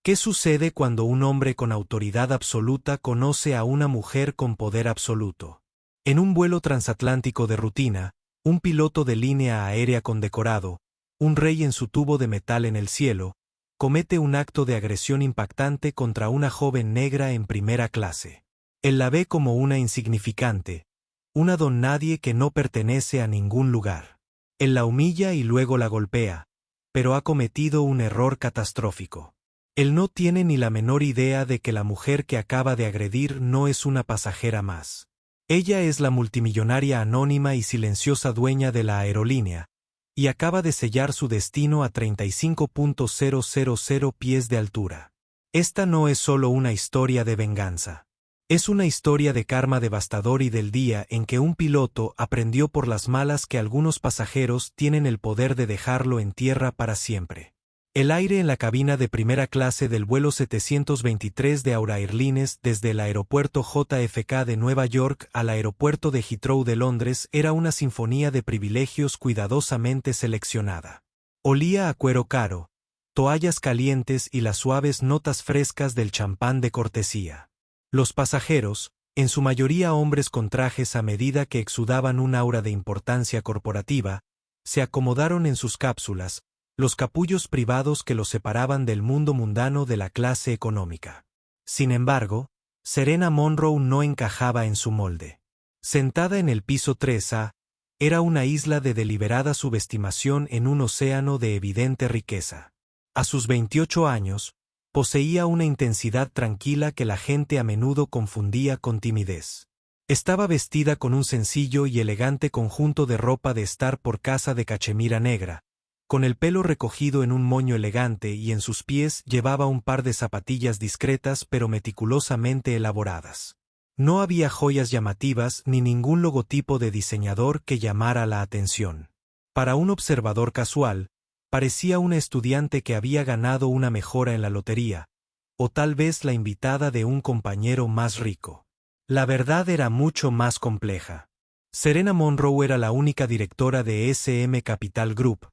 ¿Qué sucede cuando un hombre con autoridad absoluta conoce a una mujer con poder absoluto? En un vuelo transatlántico de rutina, un piloto de línea aérea condecorado, un rey en su tubo de metal en el cielo, comete un acto de agresión impactante contra una joven negra en primera clase. Él la ve como una insignificante, una don nadie que no pertenece a ningún lugar. Él la humilla y luego la golpea, pero ha cometido un error catastrófico. Él no tiene ni la menor idea de que la mujer que acaba de agredir no es una pasajera más. Ella es la multimillonaria anónima y silenciosa dueña de la aerolínea, y acaba de sellar su destino a 35.000 pies de altura. Esta no es solo una historia de venganza. Es una historia de karma devastador y del día en que un piloto aprendió por las malas que algunos pasajeros tienen el poder de dejarlo en tierra para siempre. El aire en la cabina de primera clase del vuelo 723 de Aura Airlines desde el aeropuerto JFK de Nueva York al aeropuerto de Heathrow de Londres era una sinfonía de privilegios cuidadosamente seleccionada. Olía a cuero caro, toallas calientes y las suaves notas frescas del champán de cortesía. Los pasajeros, en su mayoría hombres con trajes a medida que exudaban un aura de importancia corporativa, se acomodaron en sus cápsulas, los capullos privados que los separaban del mundo mundano de la clase económica. Sin embargo, Serena Monroe no encajaba en su molde. Sentada en el piso 3A, era una isla de deliberada subestimación en un océano de evidente riqueza. A sus 28 años, poseía una intensidad tranquila que la gente a menudo confundía con timidez. Estaba vestida con un sencillo y elegante conjunto de ropa de estar por casa de cachemira negra, con el pelo recogido en un moño elegante y en sus pies llevaba un par de zapatillas discretas pero meticulosamente elaboradas. No había joyas llamativas ni ningún logotipo de diseñador que llamara la atención. Para un observador casual, parecía una estudiante que había ganado una mejora en la lotería, o tal vez la invitada de un compañero más rico. La verdad era mucho más compleja. Serena Monroe era la única directora de SM Capital Group,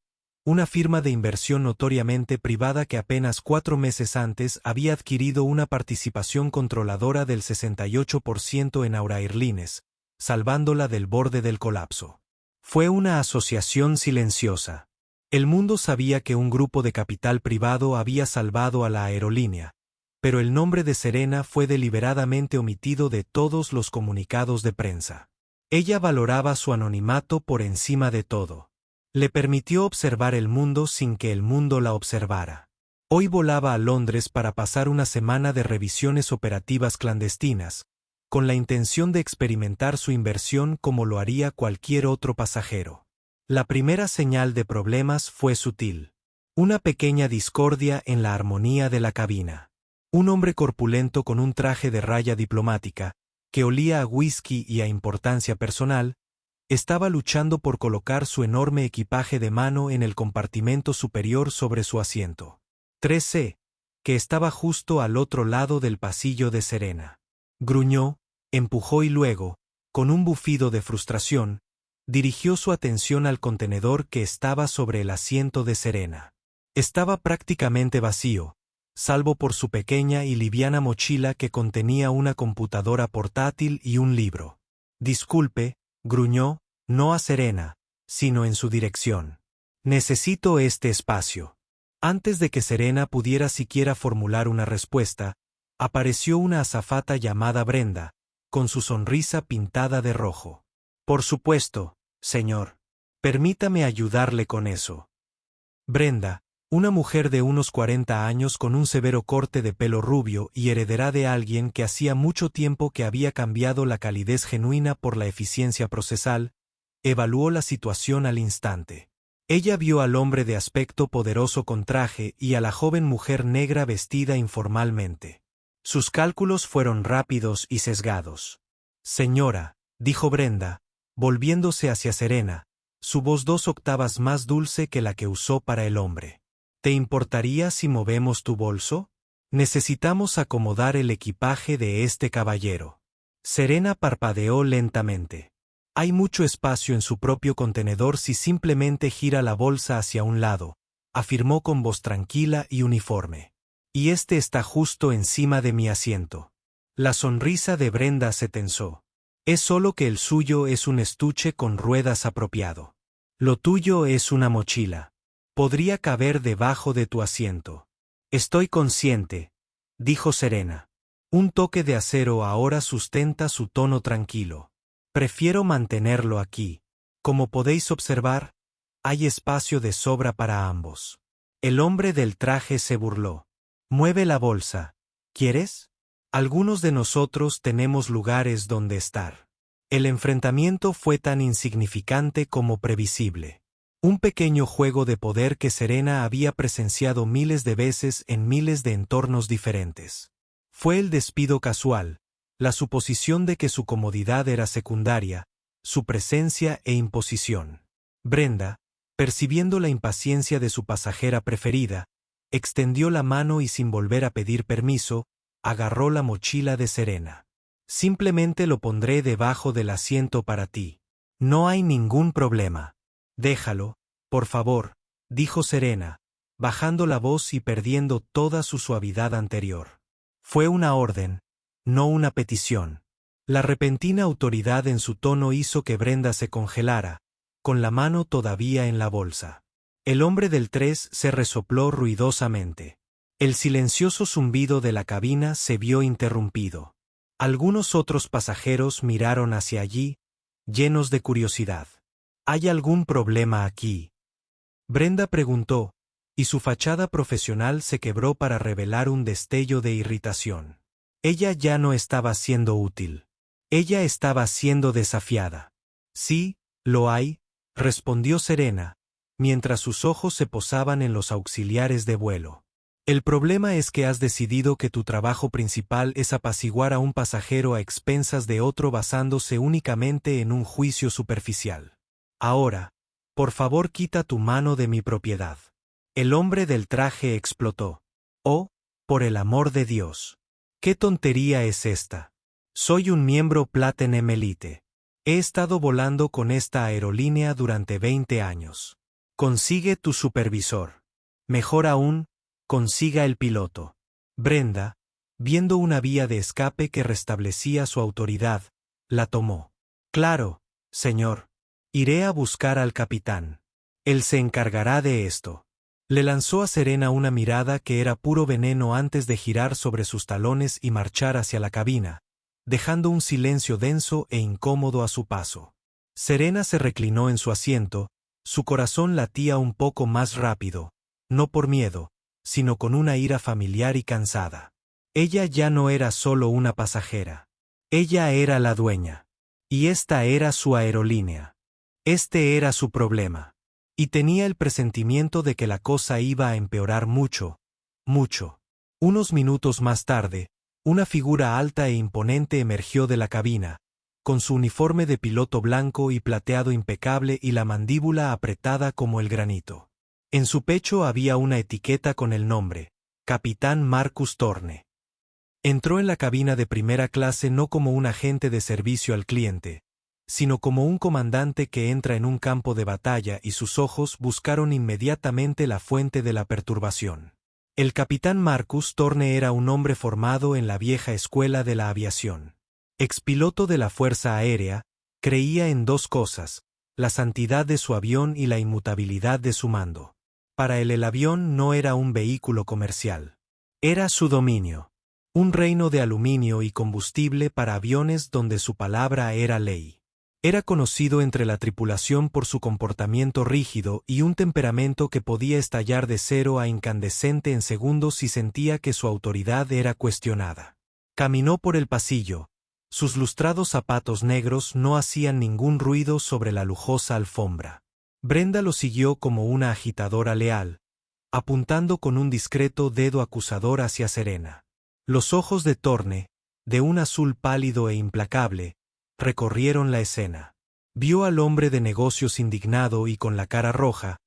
una firma de inversión notoriamente privada que apenas 4 meses antes había adquirido una participación controladora del 68% en Aura Airlines, salvándola del borde del colapso. Fue una asociación silenciosa. El mundo sabía que un grupo de capital privado había salvado a la aerolínea, pero el nombre de Serena fue deliberadamente omitido de todos los comunicados de prensa. Ella valoraba su anonimato por encima de todo. Le permitió observar el mundo sin que el mundo la observara. Hoy volaba a Londres para pasar una semana de revisiones operativas clandestinas, con la intención de experimentar su inversión como lo haría cualquier otro pasajero. La primera señal de problemas fue sutil. Una pequeña discordia en la armonía de la cabina. Un hombre corpulento con un traje de raya diplomática, que olía a whisky y a importancia personal, estaba luchando por colocar su enorme equipaje de mano en el compartimento superior sobre su asiento. 3C, que estaba justo al otro lado del pasillo de Serena. Gruñó, empujó y luego, con un bufido de frustración, dirigió su atención al contenedor que estaba sobre el asiento de Serena. Estaba prácticamente vacío, salvo por su pequeña y liviana mochila que contenía una computadora portátil y un libro. Disculpe, gruñó, no a Serena, sino en su dirección. Necesito este espacio. Antes de que Serena pudiera siquiera formular una respuesta, apareció una azafata llamada Brenda, con su sonrisa pintada de rojo. Por supuesto, señor. Permítame ayudarle con eso. Brenda, una mujer de unos 40 años con un severo corte de pelo rubio y heredera de alguien que hacía mucho tiempo que había cambiado la calidez genuina por la eficiencia procesal, evaluó la situación al instante. Ella vio al hombre de aspecto poderoso con traje y a la joven mujer negra vestida informalmente. Sus cálculos fueron rápidos y sesgados. Señora, dijo Brenda, volviéndose hacia Serena, su voz 2 octavas más dulce que la que usó para el hombre. ¿Te importaría si movemos tu bolso? Necesitamos acomodar el equipaje de este caballero. Serena parpadeó lentamente. Hay mucho espacio en su propio contenedor si simplemente gira la bolsa hacia un lado, afirmó con voz tranquila y uniforme. y este está justo encima de mi asiento. La sonrisa de Brenda se tensó. Es solo que el suyo es un estuche con ruedas apropiado. Lo tuyo es una mochila. Podría caber debajo de tu asiento. Estoy consciente, dijo Serena. Un toque de acero ahora sustenta su tono tranquilo. Prefiero mantenerlo aquí. Como podéis observar, hay espacio de sobra para ambos. El hombre del traje se burló. Mueve la bolsa. ¿Quieres? Algunos de nosotros tenemos lugares donde estar. El enfrentamiento fue tan insignificante como previsible. Un pequeño juego de poder que Serena había presenciado miles de veces en miles de entornos diferentes. Fue el despido casual, la suposición de que su comodidad era secundaria, su presencia e imposición. Brenda, percibiendo la impaciencia de su pasajera preferida, extendió la mano y sin volver a pedir permiso, agarró la mochila de Serena. Simplemente lo pondré debajo del asiento para ti. No hay ningún problema. Déjalo, por favor, dijo Serena, bajando la voz y perdiendo toda su suavidad anterior. Fue una orden, no una petición. La repentina autoridad en su tono hizo que Brenda se congelara, con la mano todavía en la bolsa. El hombre del 3 se resopló ruidosamente. El silencioso zumbido de la cabina se vio interrumpido. Algunos otros pasajeros miraron hacia allí, llenos de curiosidad. ¿Hay algún problema aquí? Brenda preguntó, y su fachada profesional se quebró para revelar un destello de irritación. Ella ya no estaba siendo útil. Ella estaba siendo desafiada. Sí, lo hay, respondió Serena, mientras sus ojos se posaban en los auxiliares de vuelo. El problema es que has decidido que tu trabajo principal es apaciguar a un pasajero a expensas de otro basándose únicamente en un juicio superficial. Ahora, por favor, quita tu mano de mi propiedad. El hombre del traje explotó. Oh, por el amor de Dios. ¿Qué tontería es esta? Soy un miembro Platinum Elite. He estado volando con esta aerolínea durante 20 años. Consigue tu supervisor. Mejor aún, consiga el piloto. Brenda, viendo una vía de escape que restablecía su autoridad, la tomó. Claro, señor. Iré a buscar al capitán. Él se encargará de esto. Le lanzó a Serena una mirada que era puro veneno antes de girar sobre sus talones y marchar hacia la cabina, dejando un silencio denso e incómodo a su paso. Serena se reclinó en su asiento, su corazón latía un poco más rápido, no por miedo, sino con una ira familiar y cansada. Ella ya no era solo una pasajera. Ella era la dueña. Y esta era su aerolínea. Este era su problema. Y tenía el presentimiento de que la cosa iba a empeorar mucho, mucho. Unos minutos más tarde, una figura alta e imponente emergió de la cabina, con su uniforme de piloto blanco y plateado impecable y la mandíbula apretada como el granito. En su pecho había una etiqueta con el nombre, Capitán Marcus Thorne. Entró en la cabina de primera clase no como un agente de servicio al cliente, sino como un comandante que entra en un campo de batalla y sus ojos buscaron inmediatamente la fuente de la perturbación. El capitán Marcus Thorne era un hombre formado en la vieja escuela de la aviación. Expiloto de la Fuerza Aérea, creía en dos cosas, la santidad de su avión y la inmutabilidad de su mando. Para él el avión no era un vehículo comercial. Era su dominio. Un reino de aluminio y combustible para aviones donde su palabra era ley. Era conocido entre la tripulación por su comportamiento rígido y un temperamento que podía estallar de 0 a incandescente en segundos si sentía que su autoridad era cuestionada. Caminó por el pasillo. Sus lustrados zapatos negros no hacían ningún ruido sobre la lujosa alfombra. Brenda lo siguió como una agitadora leal, apuntando con un discreto dedo acusador hacia Serena. Los ojos de Thorne, de un azul pálido e implacable, recorrieron la escena. Vio al hombre de negocios indignado y con la cara roja,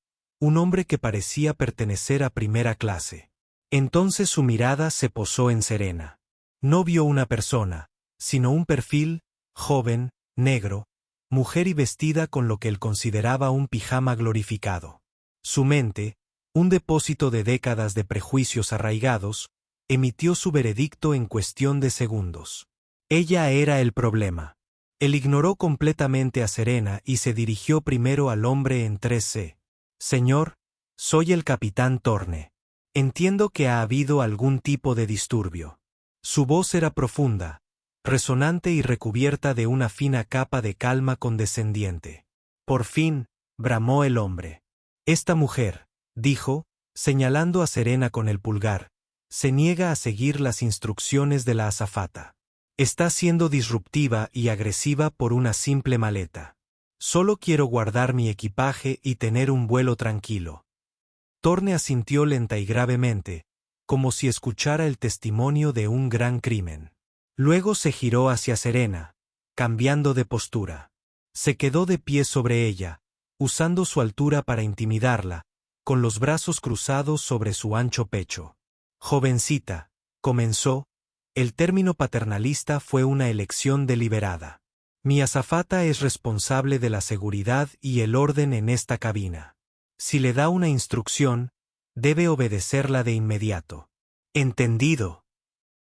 un hombre que parecía pertenecer a primera clase. Entonces su mirada se posó en Serena. No vio una persona, sino un perfil, joven, negro, mujer y vestida con lo que él consideraba un pijama glorificado. Su mente, un depósito de décadas de prejuicios arraigados, emitió su veredicto en cuestión de segundos. Ella era el problema. Él ignoró completamente a Serena y se dirigió primero al hombre en 3C. Señor, soy el capitán Thorne. Entiendo que ha habido algún tipo de disturbio. Su voz era profunda, resonante y recubierta de una fina capa de calma condescendiente. Por fin, bramó el hombre. Esta mujer, dijo, señalando a Serena con el pulgar, se niega a seguir las instrucciones de la azafata. Está siendo disruptiva y agresiva por una simple maleta. Solo quiero guardar mi equipaje y tener un vuelo tranquilo. Thorne asintió lenta y gravemente, como si escuchara el testimonio de un gran crimen. Luego se giró hacia Serena, cambiando de postura. Se quedó de pie sobre ella, usando su altura para intimidarla, con los brazos cruzados sobre su ancho pecho. Jovencita, comenzó. El término paternalista fue una elección deliberada. Mi azafata es responsable de la seguridad y el orden en esta cabina. Si le da una instrucción, debe obedecerla de inmediato. ¿Entendido?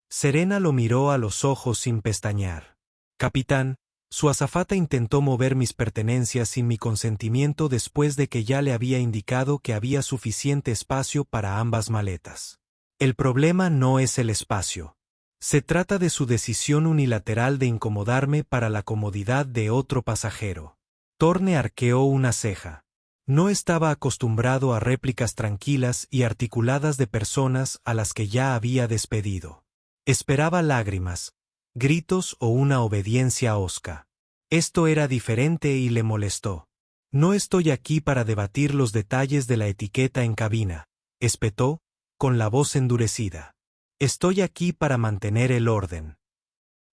Serena lo miró a los ojos sin pestañear. Capitán, su azafata intentó mover mis pertenencias sin mi consentimiento después de que ya le había indicado que había suficiente espacio para ambas maletas. El problema no es el espacio. Se trata de su decisión unilateral de incomodarme para la comodidad de otro pasajero. Thorne arqueó una ceja. No estaba acostumbrado a réplicas tranquilas y articuladas de personas a las que ya había despedido. Esperaba lágrimas, gritos o una obediencia hosca. Esto era diferente y le molestó. No estoy aquí para debatir los detalles de la etiqueta en cabina, espetó, con la voz endurecida. Estoy aquí para mantener el orden.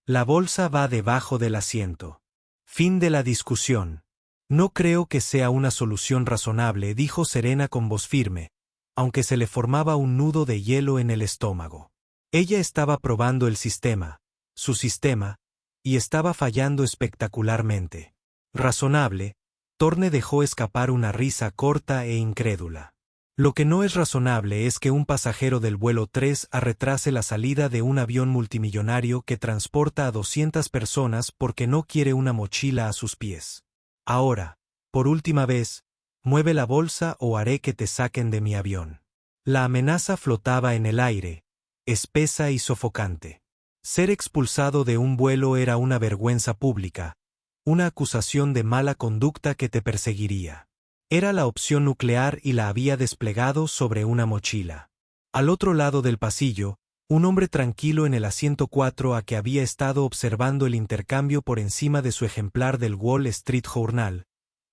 La bolsa va debajo del asiento. Fin de la discusión. No creo que sea una solución razonable, dijo Serena con voz firme, aunque se le formaba un nudo de hielo en el estómago. Ella estaba probando el sistema, su sistema, y estaba fallando espectacularmente. Razonable, Thorne dejó escapar una risa corta e incrédula. Lo que no es razonable es que un pasajero del vuelo 3A retrase la salida de un avión multimillonario que transporta a 200 personas porque no quiere una mochila a sus pies. Ahora, por última vez, mueve la bolsa o haré que te saquen de mi avión. La amenaza flotaba en el aire, espesa y sofocante. Ser expulsado de un vuelo era una vergüenza pública, una acusación de mala conducta que te perseguiría. Era la opción nuclear y la había desplegado sobre una mochila. Al otro lado del pasillo, un hombre tranquilo en el asiento 4A que había estado observando el intercambio por encima de su ejemplar del Wall Street Journal,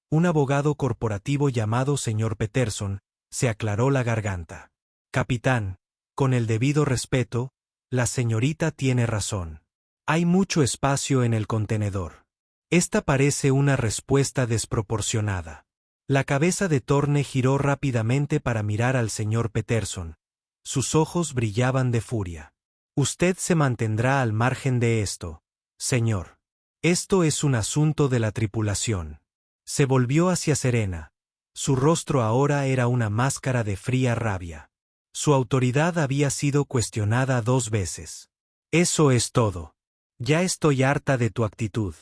un abogado corporativo llamado señor Peterson, se aclaró la garganta. Capitán, con el debido respeto, la señorita tiene razón. Hay mucho espacio en el contenedor. Esta parece una respuesta desproporcionada. La cabeza de Thorne giró rápidamente para mirar al señor Peterson. Sus ojos brillaban de furia. Usted se mantendrá al margen de esto, señor. Esto es un asunto de la tripulación. Se volvió hacia Serena. Su rostro ahora era una máscara de fría rabia. Su autoridad había sido cuestionada 2 veces. Eso es todo. Ya estoy harta de tu actitud.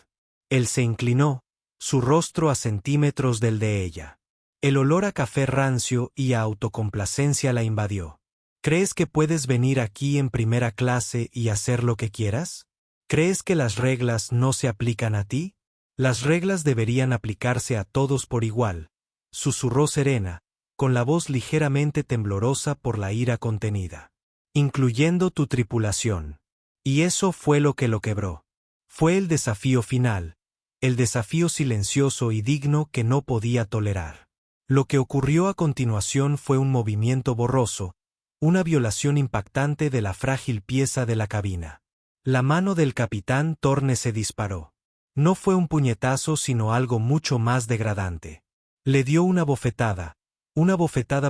Él se inclinó, su rostro a centímetros del de ella. El olor a café rancio y a autocomplacencia la invadió. ¿Crees que puedes venir aquí en primera clase y hacer lo que quieras? ¿Crees que las reglas no se aplican a ti? Las reglas deberían aplicarse a todos por igual, susurró Serena, con la voz ligeramente temblorosa por la ira contenida. Incluyendo tu tripulación. Y eso fue lo que lo quebró. Fue el desafío final. El desafío silencioso y digno que no podía tolerar. Lo que ocurrió a continuación fue un movimiento borroso, una violación impactante de la frágil pieza de la cabina. La mano del capitán Thorne se disparó. No fue un puñetazo sino algo mucho más degradante. Le dio una bofetada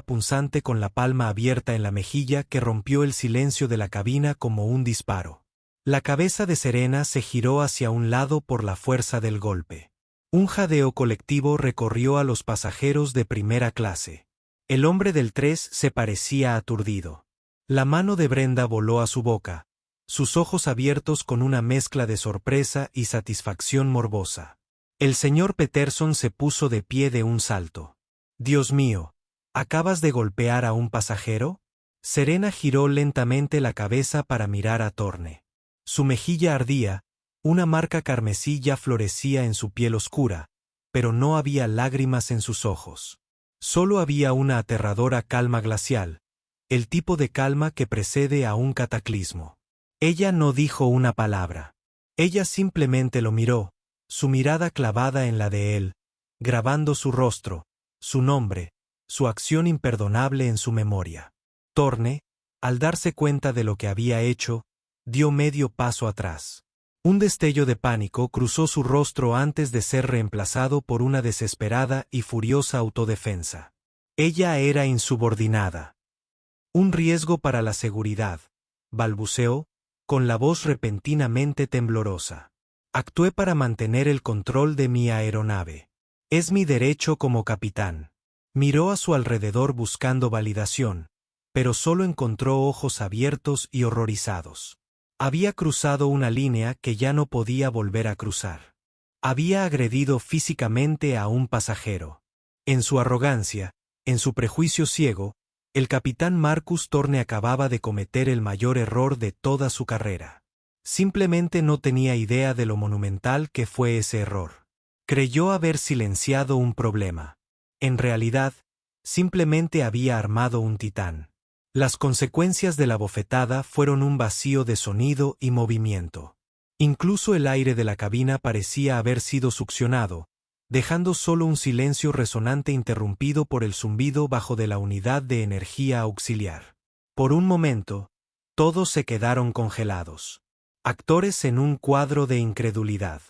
punzante con la palma abierta en la mejilla que rompió el silencio de la cabina como un disparo. La cabeza de Serena se giró hacia un lado por la fuerza del golpe. Un jadeo colectivo recorrió a los pasajeros de primera clase. El hombre del 3 se parecía aturdido. La mano de Brenda voló a su boca, sus ojos abiertos con una mezcla de sorpresa y satisfacción morbosa. El señor Peterson se puso de pie de un salto. «Dios mío, ¿acabas de golpear a un pasajero?» Serena giró lentamente la cabeza para mirar a Thorne. Su mejilla ardía, una marca carmesí ya florecía en su piel oscura, pero no había lágrimas en sus ojos. Solo había una aterradora calma glacial, el tipo de calma que precede a un cataclismo. Ella no dijo una palabra. Ella simplemente lo miró, su mirada clavada en la de él, grabando su rostro, su nombre, su acción imperdonable en su memoria. Thorne, al darse cuenta de lo que había hecho, dio medio paso atrás. Un destello de pánico cruzó su rostro antes de ser reemplazado por una desesperada y furiosa autodefensa. Ella era insubordinada. Un riesgo para la seguridad, balbuceó, con la voz repentinamente temblorosa. Actué para mantener el control de mi aeronave. Es mi derecho como capitán. Miró a su alrededor buscando validación, pero solo encontró ojos abiertos y horrorizados. Había cruzado una línea que ya no podía volver a cruzar. Había agredido físicamente a un pasajero. En su arrogancia, en su prejuicio ciego, el capitán Marcus Thorne acababa de cometer el mayor error de toda su carrera. Simplemente no tenía idea de lo monumental que fue ese error. Creyó haber silenciado un problema. En realidad, simplemente había armado un titán. Las consecuencias de la bofetada fueron un vacío de sonido y movimiento. Incluso el aire de la cabina parecía haber sido succionado, dejando solo un silencio resonante interrumpido por el zumbido bajo de la unidad de energía auxiliar. Por un momento, todos se quedaron congelados. Actores en un cuadro de incredulidad.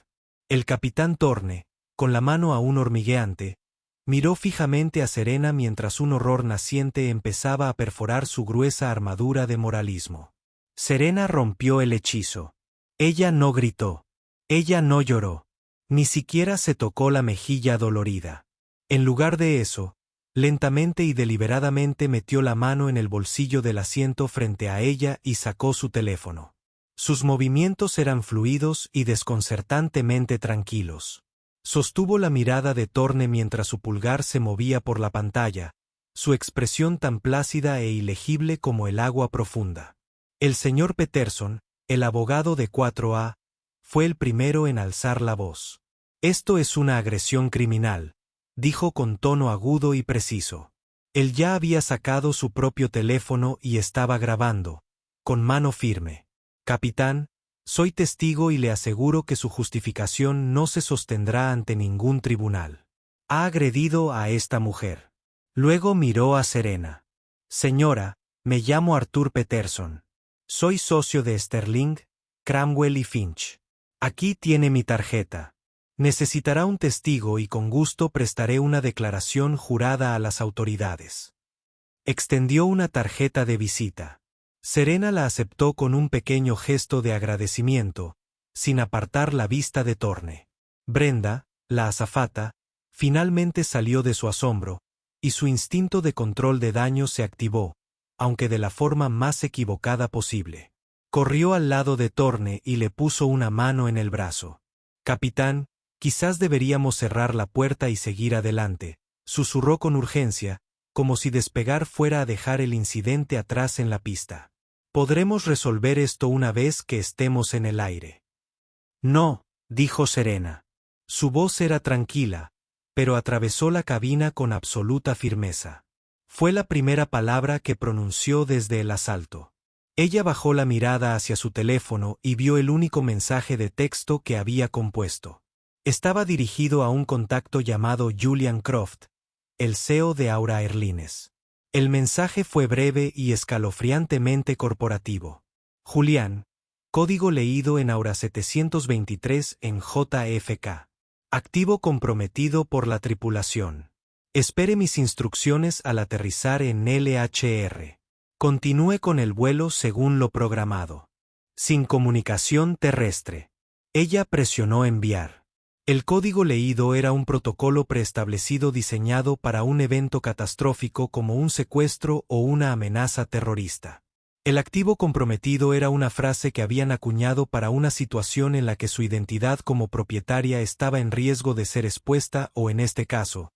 El capitán Thorne, con la mano aún hormigueante, miró fijamente a Serena mientras un horror naciente empezaba a perforar su gruesa armadura de moralismo. Serena rompió el hechizo. Ella no gritó. Ella no lloró. Ni siquiera se tocó la mejilla dolorida. En lugar de eso, lentamente y deliberadamente metió la mano en el bolsillo del asiento frente a ella y sacó su teléfono. Sus movimientos eran fluidos y desconcertantemente tranquilos. Sostuvo la mirada de Thorne mientras su pulgar se movía por la pantalla, su expresión tan plácida e ilegible como el agua profunda. El señor Peterson, el abogado de 4A, fue el primero en alzar la voz. «Esto es una agresión criminal», dijo con tono agudo y preciso. Él ya había sacado su propio teléfono y estaba grabando, con mano firme. «Capitán, soy testigo y le aseguro que su justificación no se sostendrá ante ningún tribunal. Ha agredido a esta mujer». Luego miró a Serena. «Señora, me llamo Arthur Peterson. Soy socio de Sterling, Cramwell y Finch. Aquí tiene mi tarjeta. Necesitará un testigo y con gusto prestaré una declaración jurada a las autoridades». Extendió una tarjeta de visita. Serena la aceptó con un pequeño gesto de agradecimiento, sin apartar la vista de Thorne. Brenda, la azafata, finalmente salió de su asombro, y su instinto de control de daño se activó, aunque de la forma más equivocada posible. Corrió al lado de Thorne y le puso una mano en el brazo. «Capitán, quizás deberíamos cerrar la puerta y seguir adelante», susurró con urgencia, como si despegar fuera a dejar el incidente atrás en la pista. «Podremos resolver esto una vez que estemos en el aire». «No», dijo Serena. Su voz era tranquila, pero atravesó la cabina con absoluta firmeza. Fue la primera palabra que pronunció desde el asalto. Ella bajó la mirada hacia su teléfono y vio el único mensaje de texto que había compuesto. Estaba dirigido a un contacto llamado Julian Croft, el CEO de Aura Airlines. El mensaje fue breve y escalofriantemente corporativo. Julián, código leído en Aura 723 en JFK. Activo comprometido por la tripulación. Espere mis instrucciones al aterrizar en LHR. Continúe con el vuelo según lo programado. Sin comunicación terrestre. Ella presionó enviar. El código leído era un protocolo preestablecido diseñado para un evento catastrófico como un secuestro o una amenaza terrorista. El activo comprometido era una frase que habían acuñado para una situación en la que su identidad como propietaria estaba en riesgo de ser expuesta o, en este caso,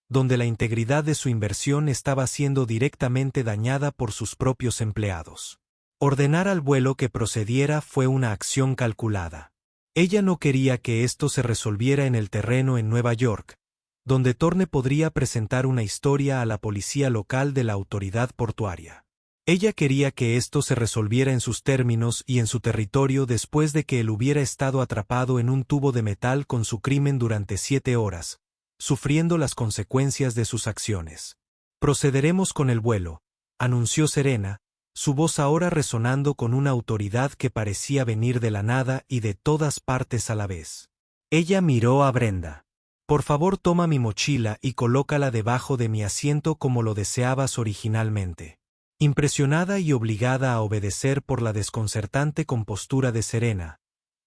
donde la integridad de su inversión estaba siendo directamente dañada por sus propios empleados. Ordenar al vuelo que procediera fue una acción calculada. Ella no quería que esto se resolviera en el terreno en Nueva York, donde Thorne podría presentar una historia a la policía local de la autoridad portuaria. Ella quería que esto se resolviera en sus términos y en su territorio después de que él hubiera estado atrapado en un tubo de metal con su crimen durante 7 horas, sufriendo las consecuencias de sus acciones. Procederemos con el vuelo, anunció Serena, su voz ahora resonando con una autoridad que parecía venir de la nada y de todas partes a la vez. Ella miró a Brenda. Por favor, toma mi mochila y colócala debajo de mi asiento como lo deseabas originalmente. Impresionada y obligada a obedecer por la desconcertante compostura de Serena,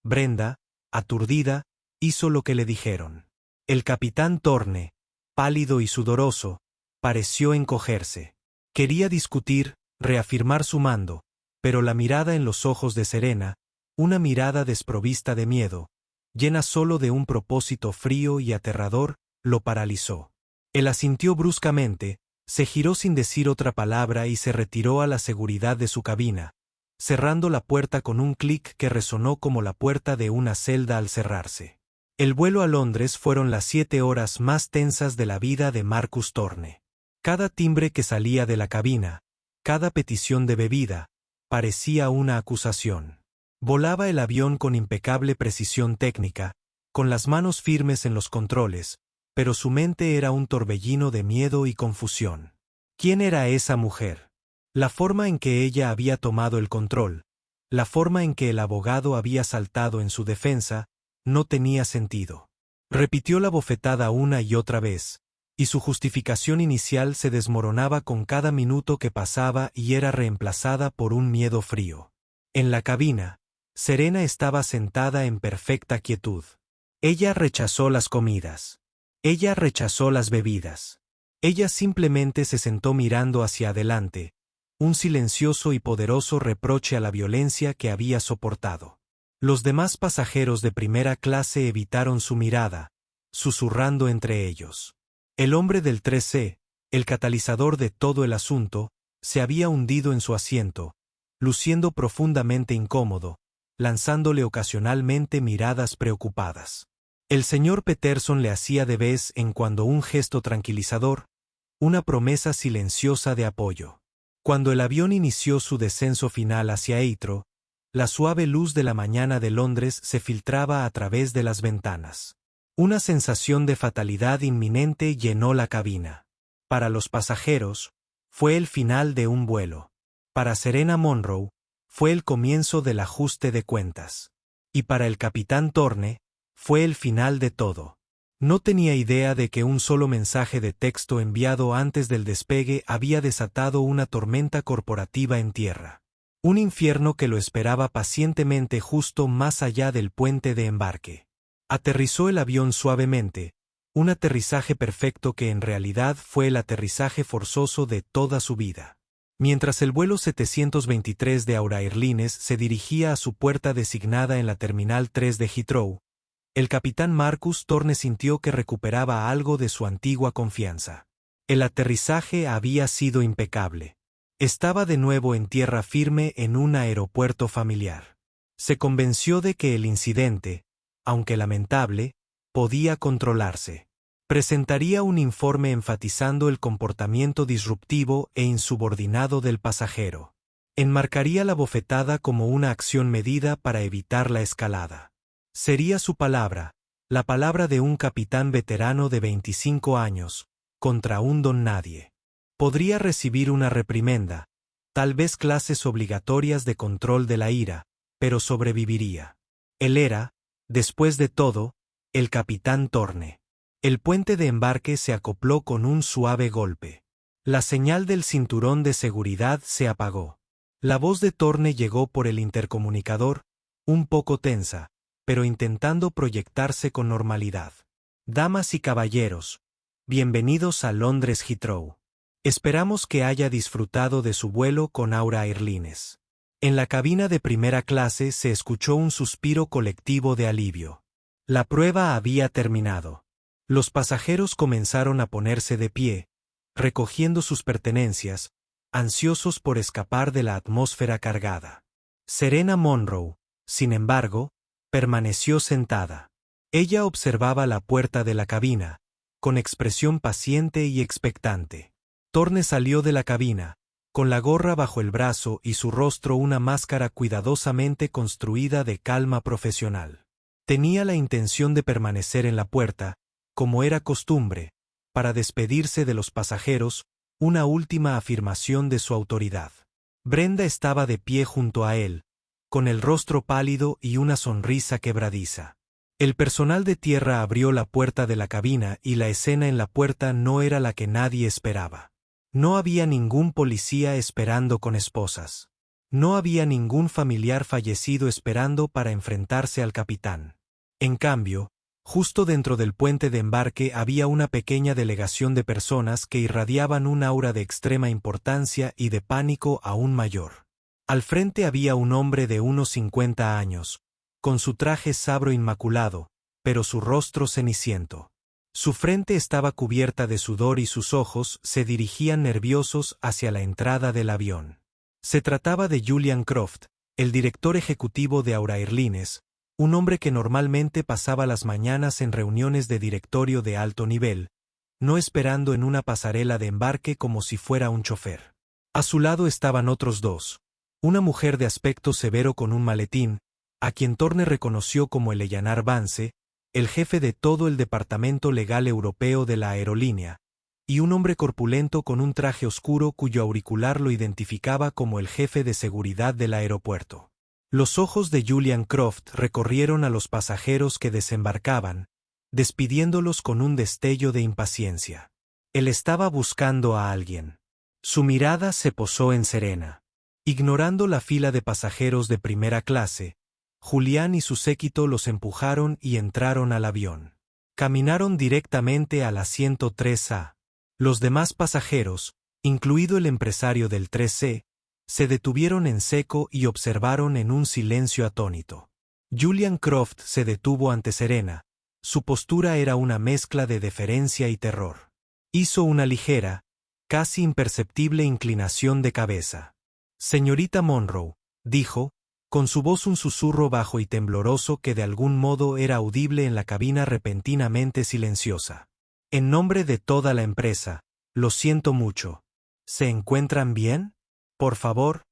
Brenda, aturdida, hizo lo que le dijeron. El capitán Thorne, pálido y sudoroso, pareció encogerse. Quería discutir, reafirmar su mando, pero la mirada en los ojos de Serena, una mirada desprovista de miedo, llena solo de un propósito frío y aterrador, lo paralizó. Él asintió bruscamente, se giró sin decir otra palabra y se retiró a la seguridad de su cabina, cerrando la puerta con un clic que resonó como la puerta de una celda al cerrarse. El vuelo a Londres fueron las 7 horas más tensas de la vida de Marcus Thorne. Cada timbre que salía de la cabina, cada petición de bebida, parecía una acusación. Volaba el avión con impecable precisión técnica, con las manos firmes en los controles, pero su mente era un torbellino de miedo y confusión. ¿Quién era esa mujer? La forma en que ella había tomado el control, la forma en que el abogado había saltado en su defensa, no tenía sentido. Repitió la bofetada una y otra vez, y su justificación inicial se desmoronaba con cada minuto que pasaba y era reemplazada por un miedo frío. En la cabina, Serena estaba sentada en perfecta quietud. Ella rechazó las comidas. Ella rechazó las bebidas. Ella simplemente se sentó mirando hacia adelante, un silencioso y poderoso reproche a la violencia que había soportado. Los demás pasajeros de primera clase evitaron su mirada, susurrando entre ellos. El hombre del 3C, el catalizador de todo el asunto, se había hundido en su asiento, luciendo profundamente incómodo, lanzándole ocasionalmente miradas preocupadas. El señor Peterson le hacía de vez en cuando un gesto tranquilizador, una promesa silenciosa de apoyo. Cuando el avión inició su descenso final hacia Heathrow, la suave luz de la mañana de Londres se filtraba a través de las ventanas. Una sensación de fatalidad inminente llenó la cabina. Para los pasajeros, fue el final de un vuelo. Para Serena Monroe, fue el comienzo del ajuste de cuentas. Y para el capitán Thorne, fue el final de todo. No tenía idea de que un solo mensaje de texto enviado antes del despegue había desatado una tormenta corporativa en tierra. Un infierno que lo esperaba pacientemente justo más allá del puente de embarque. Aterrizó el avión suavemente, un aterrizaje perfecto que en realidad fue el aterrizaje forzoso de toda su vida. Mientras el vuelo 723 de Aura Airlines se dirigía a su puerta designada en la Terminal 3 de Heathrow, el capitán Marcus Thorne sintió que recuperaba algo de su antigua confianza. El aterrizaje había sido impecable. Estaba de nuevo en tierra firme en un aeropuerto familiar. Se convenció de que el incidente, aunque lamentable, podía controlarse. Presentaría un informe enfatizando el comportamiento disruptivo e insubordinado del pasajero. Enmarcaría la bofetada como una acción medida para evitar la escalada. Sería su palabra, la palabra de un capitán veterano de 25 años, contra un don nadie. Podría recibir una reprimenda, tal vez clases obligatorias de control de la ira, pero sobreviviría. Él era, después de todo, el capitán Thorne. El puente de embarque se acopló con un suave golpe. La señal del cinturón de seguridad se apagó. La voz de Thorne llegó por el intercomunicador, un poco tensa, pero intentando proyectarse con normalidad. Damas y caballeros, bienvenidos a Londres Heathrow. Esperamos que haya disfrutado de su vuelo con Aura Airlines. En la cabina de primera clase se escuchó un suspiro colectivo de alivio. La prueba había terminado. Los pasajeros comenzaron a ponerse de pie, recogiendo sus pertenencias, ansiosos por escapar de la atmósfera cargada. Serena Monroe, sin embargo, permaneció sentada. Ella observaba la puerta de la cabina, con expresión paciente y expectante. Thorne salió de la cabina, con la gorra bajo el brazo y su rostro una máscara cuidadosamente construida de calma profesional. Tenía la intención de permanecer en la puerta, como era costumbre, para despedirse de los pasajeros, una última afirmación de su autoridad. Brenda estaba de pie junto a él, con el rostro pálido y una sonrisa quebradiza. El personal de tierra abrió la puerta de la cabina y la escena en la puerta no era la que nadie esperaba. No había ningún policía esperando con esposas. No había ningún familiar fallecido esperando para enfrentarse al capitán. En cambio, justo dentro del puente de embarque había una pequeña delegación de personas que irradiaban un aura de extrema importancia y de pánico aún mayor. Al frente había un hombre de unos 50 años, con su traje sabro inmaculado, pero su rostro ceniciento. Su frente estaba cubierta de sudor y sus ojos se dirigían nerviosos hacia la entrada del avión. Se trataba de Julian Croft, el director ejecutivo de Aura Airlines, un hombre que normalmente pasaba las mañanas en reuniones de directorio de alto nivel, no esperando en una pasarela de embarque como si fuera un chofer. A su lado estaban otros dos, una mujer de aspecto severo con un maletín, a quien Thorne reconoció como Eleanor Vance, el jefe de todo el departamento legal europeo de la aerolínea, y un hombre corpulento con un traje oscuro cuyo auricular lo identificaba como el jefe de seguridad del aeropuerto. Los ojos de Julian Croft recorrieron a los pasajeros que desembarcaban, despidiéndolos con un destello de impaciencia. Él estaba buscando a alguien. Su mirada se posó en Serena. Ignorando la fila de pasajeros de primera clase, Julián y su séquito los empujaron y entraron al avión. Caminaron directamente al asiento 3A. Los demás pasajeros, incluido el empresario del 3C, se detuvieron en seco y observaron en un silencio atónito. Julian Croft se detuvo ante Serena. Su postura era una mezcla de deferencia y terror. Hizo una ligera, casi imperceptible inclinación de cabeza. «Señorita Monroe», dijo, con su voz un susurro bajo y tembloroso que de algún modo era audible en la cabina repentinamente silenciosa. «En nombre de toda la empresa, lo siento mucho. ¿Se encuentran bien? Por favor,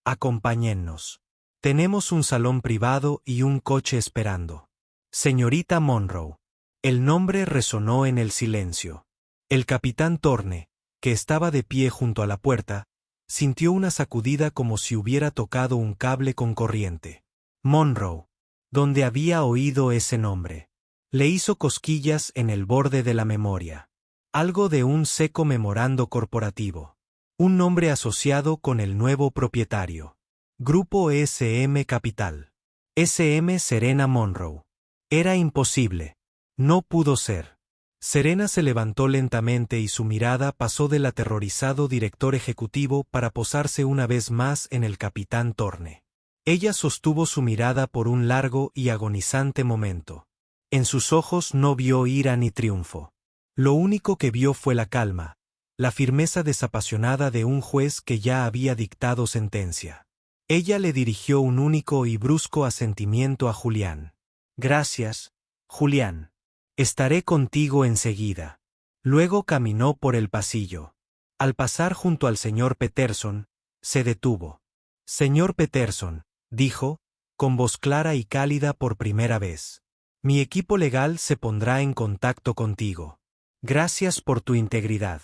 acompáñennos. Tenemos un salón privado y un coche esperando. Señorita Monroe». El nombre resonó en el silencio. El capitán Thorne, que estaba de pie junto a la puerta, sintió una sacudida como si hubiera tocado un cable con corriente. Monroe, ¿dónde había oído ese nombre? Le hizo cosquillas en el borde de la memoria. Algo de un seco memorando corporativo. Un nombre asociado con el nuevo propietario. Grupo SM Capital. SM Serena Monroe. Era imposible. No pudo ser. Serena se levantó lentamente y su mirada pasó del aterrorizado director ejecutivo para posarse una vez más en el capitán Thorne. Ella sostuvo su mirada por un largo y agonizante momento. En sus ojos no vio ira ni triunfo. Lo único que vio fue la calma, la firmeza desapasionada de un juez que ya había dictado sentencia. Ella le dirigió un único y brusco asentimiento a Julián. «Gracias, Julián. Estaré contigo enseguida». Luego caminó por el pasillo. Al pasar junto al señor Peterson, se detuvo. «Señor Peterson», dijo, con voz clara y cálida por primera vez. «Mi equipo legal se pondrá en contacto contigo. Gracias por tu integridad».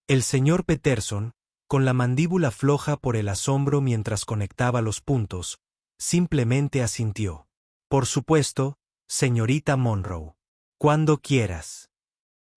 El señor Peterson, con la mandíbula floja por el asombro mientras conectaba los puntos, simplemente asintió. «Por supuesto, señorita Monroe. Cuando quieras».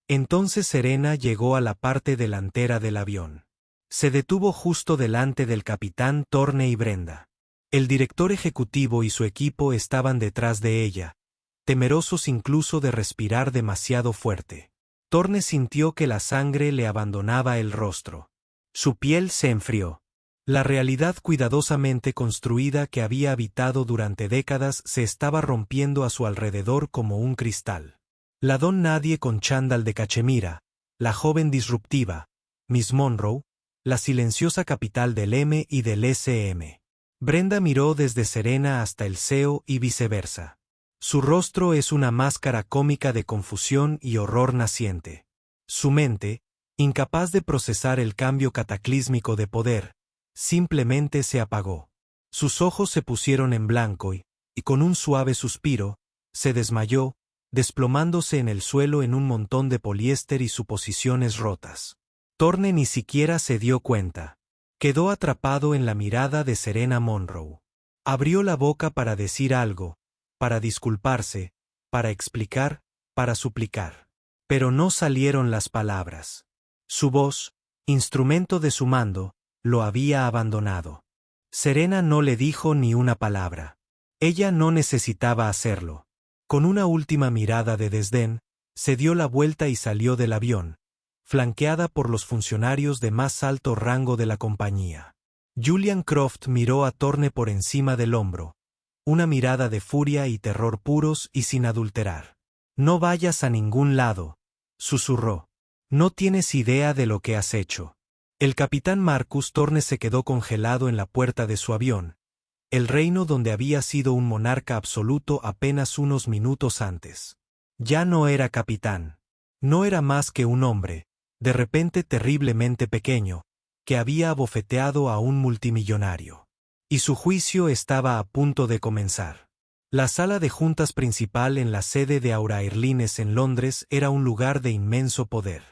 Entonces Serena llegó a la parte delantera del avión. Se detuvo justo delante del capitán Thorne y Brenda. El director ejecutivo y su equipo estaban detrás de ella, temerosos incluso de respirar demasiado fuerte. Thorne sintió que la sangre le abandonaba el rostro. Su piel se enfrió. La realidad cuidadosamente construida que había habitado durante décadas se estaba rompiendo a su alrededor como un cristal. La don nadie con chándal de cachemira, la joven disruptiva, Miss Monroe, la silenciosa capital del M y del SM. Brenda miró desde Serena hasta el CEO y viceversa. Su rostro es una máscara cómica de confusión y horror naciente. Su mente, incapaz de procesar el cambio cataclísmico de poder, simplemente se apagó. Sus ojos se pusieron en blanco y, con un suave suspiro, se desmayó, desplomándose en el suelo en un montón de poliéster y suposiciones rotas. Thorne ni siquiera se dio cuenta. Quedó atrapado en la mirada de Serena Monroe. Abrió la boca para decir algo, para disculparse, para explicar, para suplicar. Pero no salieron las palabras. Su voz, instrumento de su mando, lo había abandonado. Serena no le dijo ni una palabra. Ella no necesitaba hacerlo. Con una última mirada de desdén, se dio la vuelta y salió del avión, flanqueada por los funcionarios de más alto rango de la compañía. Julian Croft miró a Thorne por encima del hombro, una mirada de furia y terror puros y sin adulterar. «No vayas a ningún lado», susurró. «No tienes idea de lo que has hecho». El capitán Marcus Thorne se quedó congelado en la puerta de su avión, el reino donde había sido un monarca absoluto apenas unos minutos antes. Ya no era capitán. No era más que un hombre, de repente terriblemente pequeño, que había abofeteado a un multimillonario. Y su juicio estaba a punto de comenzar. La sala de juntas principal en la sede de Aura Airlines en Londres era un lugar de inmenso poder.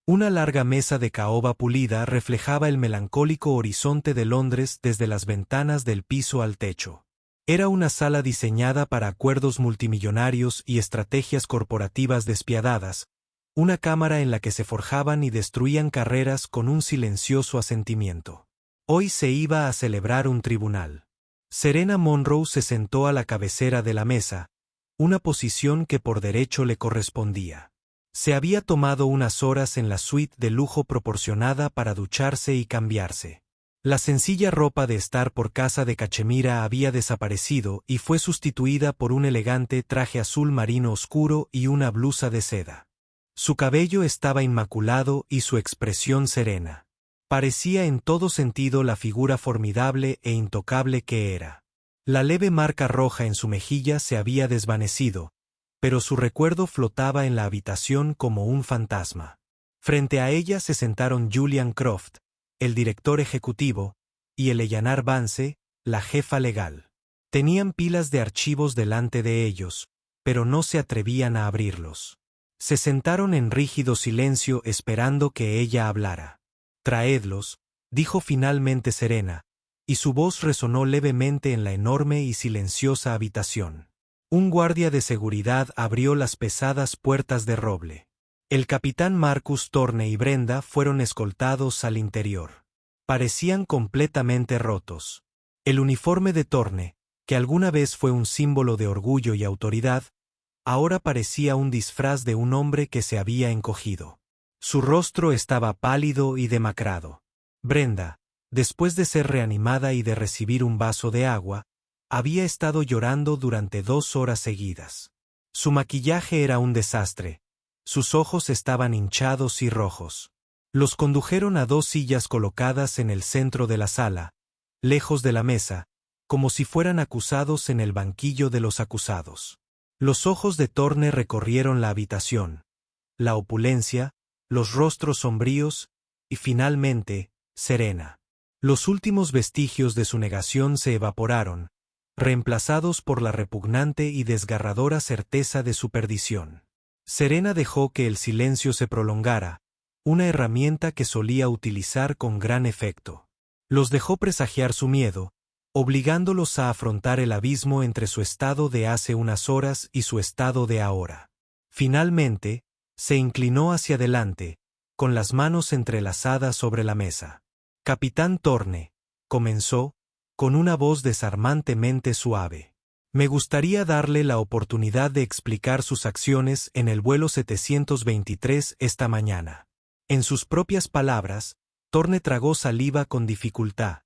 Una larga mesa de caoba pulida reflejaba el melancólico horizonte de Londres desde las ventanas del piso al techo. Era una sala diseñada para acuerdos multimillonarios y estrategias corporativas despiadadas, una cámara en la que se forjaban y destruían carreras con un silencioso asentimiento. Hoy se iba a celebrar un tribunal. Serena Monroe se sentó a la cabecera de la mesa, una posición que por derecho le correspondía. Se había tomado unas horas en la suite de lujo proporcionada para ducharse y cambiarse. La sencilla ropa de estar por casa de cachemira había desaparecido y fue sustituida por un elegante traje azul marino oscuro y una blusa de seda. Su cabello estaba inmaculado y su expresión serena. Parecía en todo sentido la figura formidable e intocable que era. La leve marca roja en su mejilla se había desvanecido, pero su recuerdo flotaba en la habitación como un fantasma. Frente a ella se sentaron Julian Croft, el director ejecutivo, y Eleanor Vance, la jefa legal. Tenían pilas de archivos delante de ellos, pero no se atrevían a abrirlos. Se sentaron en rígido silencio esperando que ella hablara. «Traedlos», dijo finalmente Serena, y su voz resonó levemente en la enorme y silenciosa habitación. Un guardia de seguridad abrió las pesadas puertas de roble. El capitán Marcus Thorne y Brenda fueron escoltados al interior. Parecían completamente rotos. El uniforme de Thorne, que alguna vez fue un símbolo de orgullo y autoridad, ahora parecía un disfraz de un hombre que se había encogido. Su rostro estaba pálido y demacrado. Brenda, después de ser reanimada y de recibir un vaso de agua, había estado llorando durante 2 horas seguidas. Su maquillaje era un desastre. Sus ojos estaban hinchados y rojos. Los condujeron a 2 sillas colocadas en el centro de la sala, lejos de la mesa, como si fueran acusados en el banquillo de los acusados. Los ojos de Thorne recorrieron la habitación, la opulencia, los rostros sombríos, y finalmente, Serena. Los últimos vestigios de su negación se evaporaron, reemplazados por la repugnante y desgarradora certeza de su perdición. Serena dejó que el silencio se prolongara, una herramienta que solía utilizar con gran efecto. Los dejó presagiar su miedo, obligándolos a afrontar el abismo entre su estado de hace unas horas y su estado de ahora. Finalmente, se inclinó hacia adelante, con las manos entrelazadas sobre la mesa. «Capitán Thorne», comenzó, con una voz desarmantemente suave. «Me gustaría darle la oportunidad de explicar sus acciones en el vuelo 723 esta mañana». En sus propias palabras, Thorne tragó saliva con dificultad,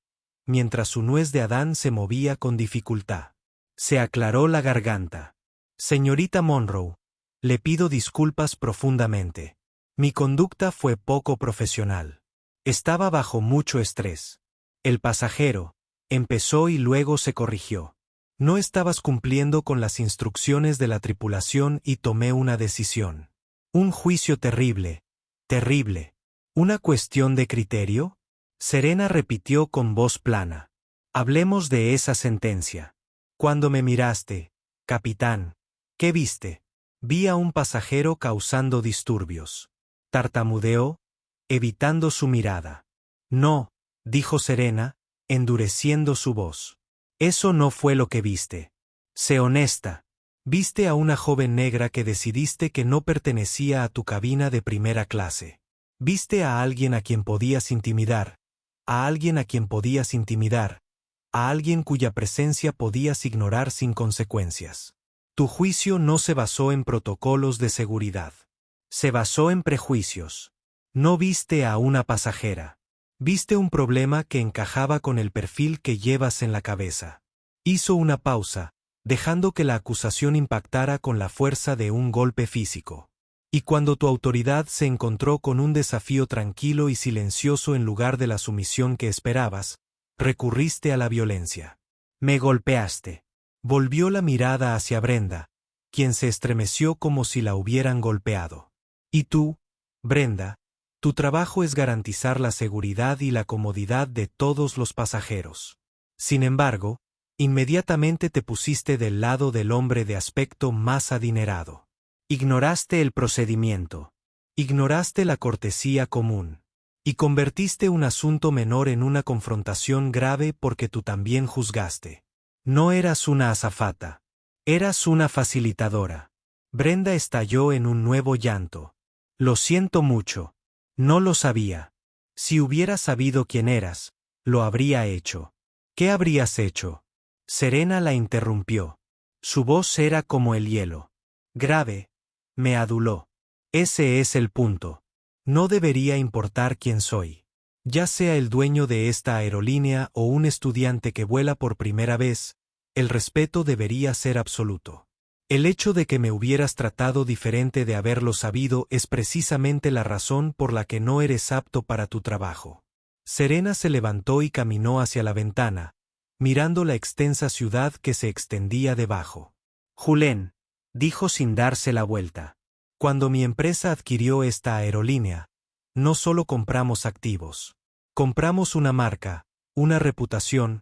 mientras su nuez de Adán se movía con dificultad. Se aclaró la garganta. Señorita Monroe, le pido disculpas profundamente. Mi conducta fue poco profesional. Estaba bajo mucho estrés. El pasajero empezó y luego se corrigió. No estabas cumpliendo con las instrucciones de la tripulación y tomé una decisión. Un juicio terrible. Terrible. ¿Una cuestión de criterio? Serena repitió con voz plana. Hablemos de esa sentencia. Cuando me miraste, capitán, ¿qué viste? Vi a un pasajero causando disturbios. Tartamudeó, evitando su mirada. No, dijo Serena, endureciendo su voz. Eso no fue lo que viste. Sé honesta. Viste a una joven negra que decidiste que no pertenecía a tu cabina de primera clase. Viste a alguien a quien podías intimidar, a alguien a quien podías intimidar, a alguien cuya presencia podías ignorar sin consecuencias. Tu juicio no se basó en protocolos de seguridad. Se basó en prejuicios. No viste a una pasajera. Viste un problema que encajaba con el perfil que llevas en la cabeza. Hizo una pausa, dejando que la acusación impactara con la fuerza de un golpe físico. Y cuando tu autoridad se encontró con un desafío tranquilo y silencioso en lugar de la sumisión que esperabas, recurriste a la violencia. Me golpeaste. Volvió la mirada hacia Brenda, quien se estremeció como si la hubieran golpeado. Y tú, Brenda, tu trabajo es garantizar la seguridad y la comodidad de todos los pasajeros. Sin embargo, inmediatamente te pusiste del lado del hombre de aspecto más adinerado. Ignoraste el procedimiento. Ignoraste la cortesía común. Y convertiste un asunto menor en una confrontación grave porque tú también juzgaste. No eras una azafata. Eras una facilitadora. Brenda estalló en un nuevo llanto. Lo siento mucho. No lo sabía. Si hubiera sabido quién eras, lo habría hecho. ¿Qué habrías hecho? Serena la interrumpió. Su voz era como el hielo. Grave. Me aduló. Ese es el punto. No debería importar quién soy. Ya sea el dueño de esta aerolínea o un estudiante que vuela por primera vez, el respeto debería ser absoluto. El hecho de que me hubieras tratado diferente de haberlo sabido es precisamente la razón por la que no eres apto para tu trabajo. Serena se levantó y caminó hacia la ventana, mirando la extensa ciudad que se extendía debajo. Julen, dijo sin darse la vuelta. Cuando mi empresa adquirió esta aerolínea, no solo compramos activos. Compramos una marca, una reputación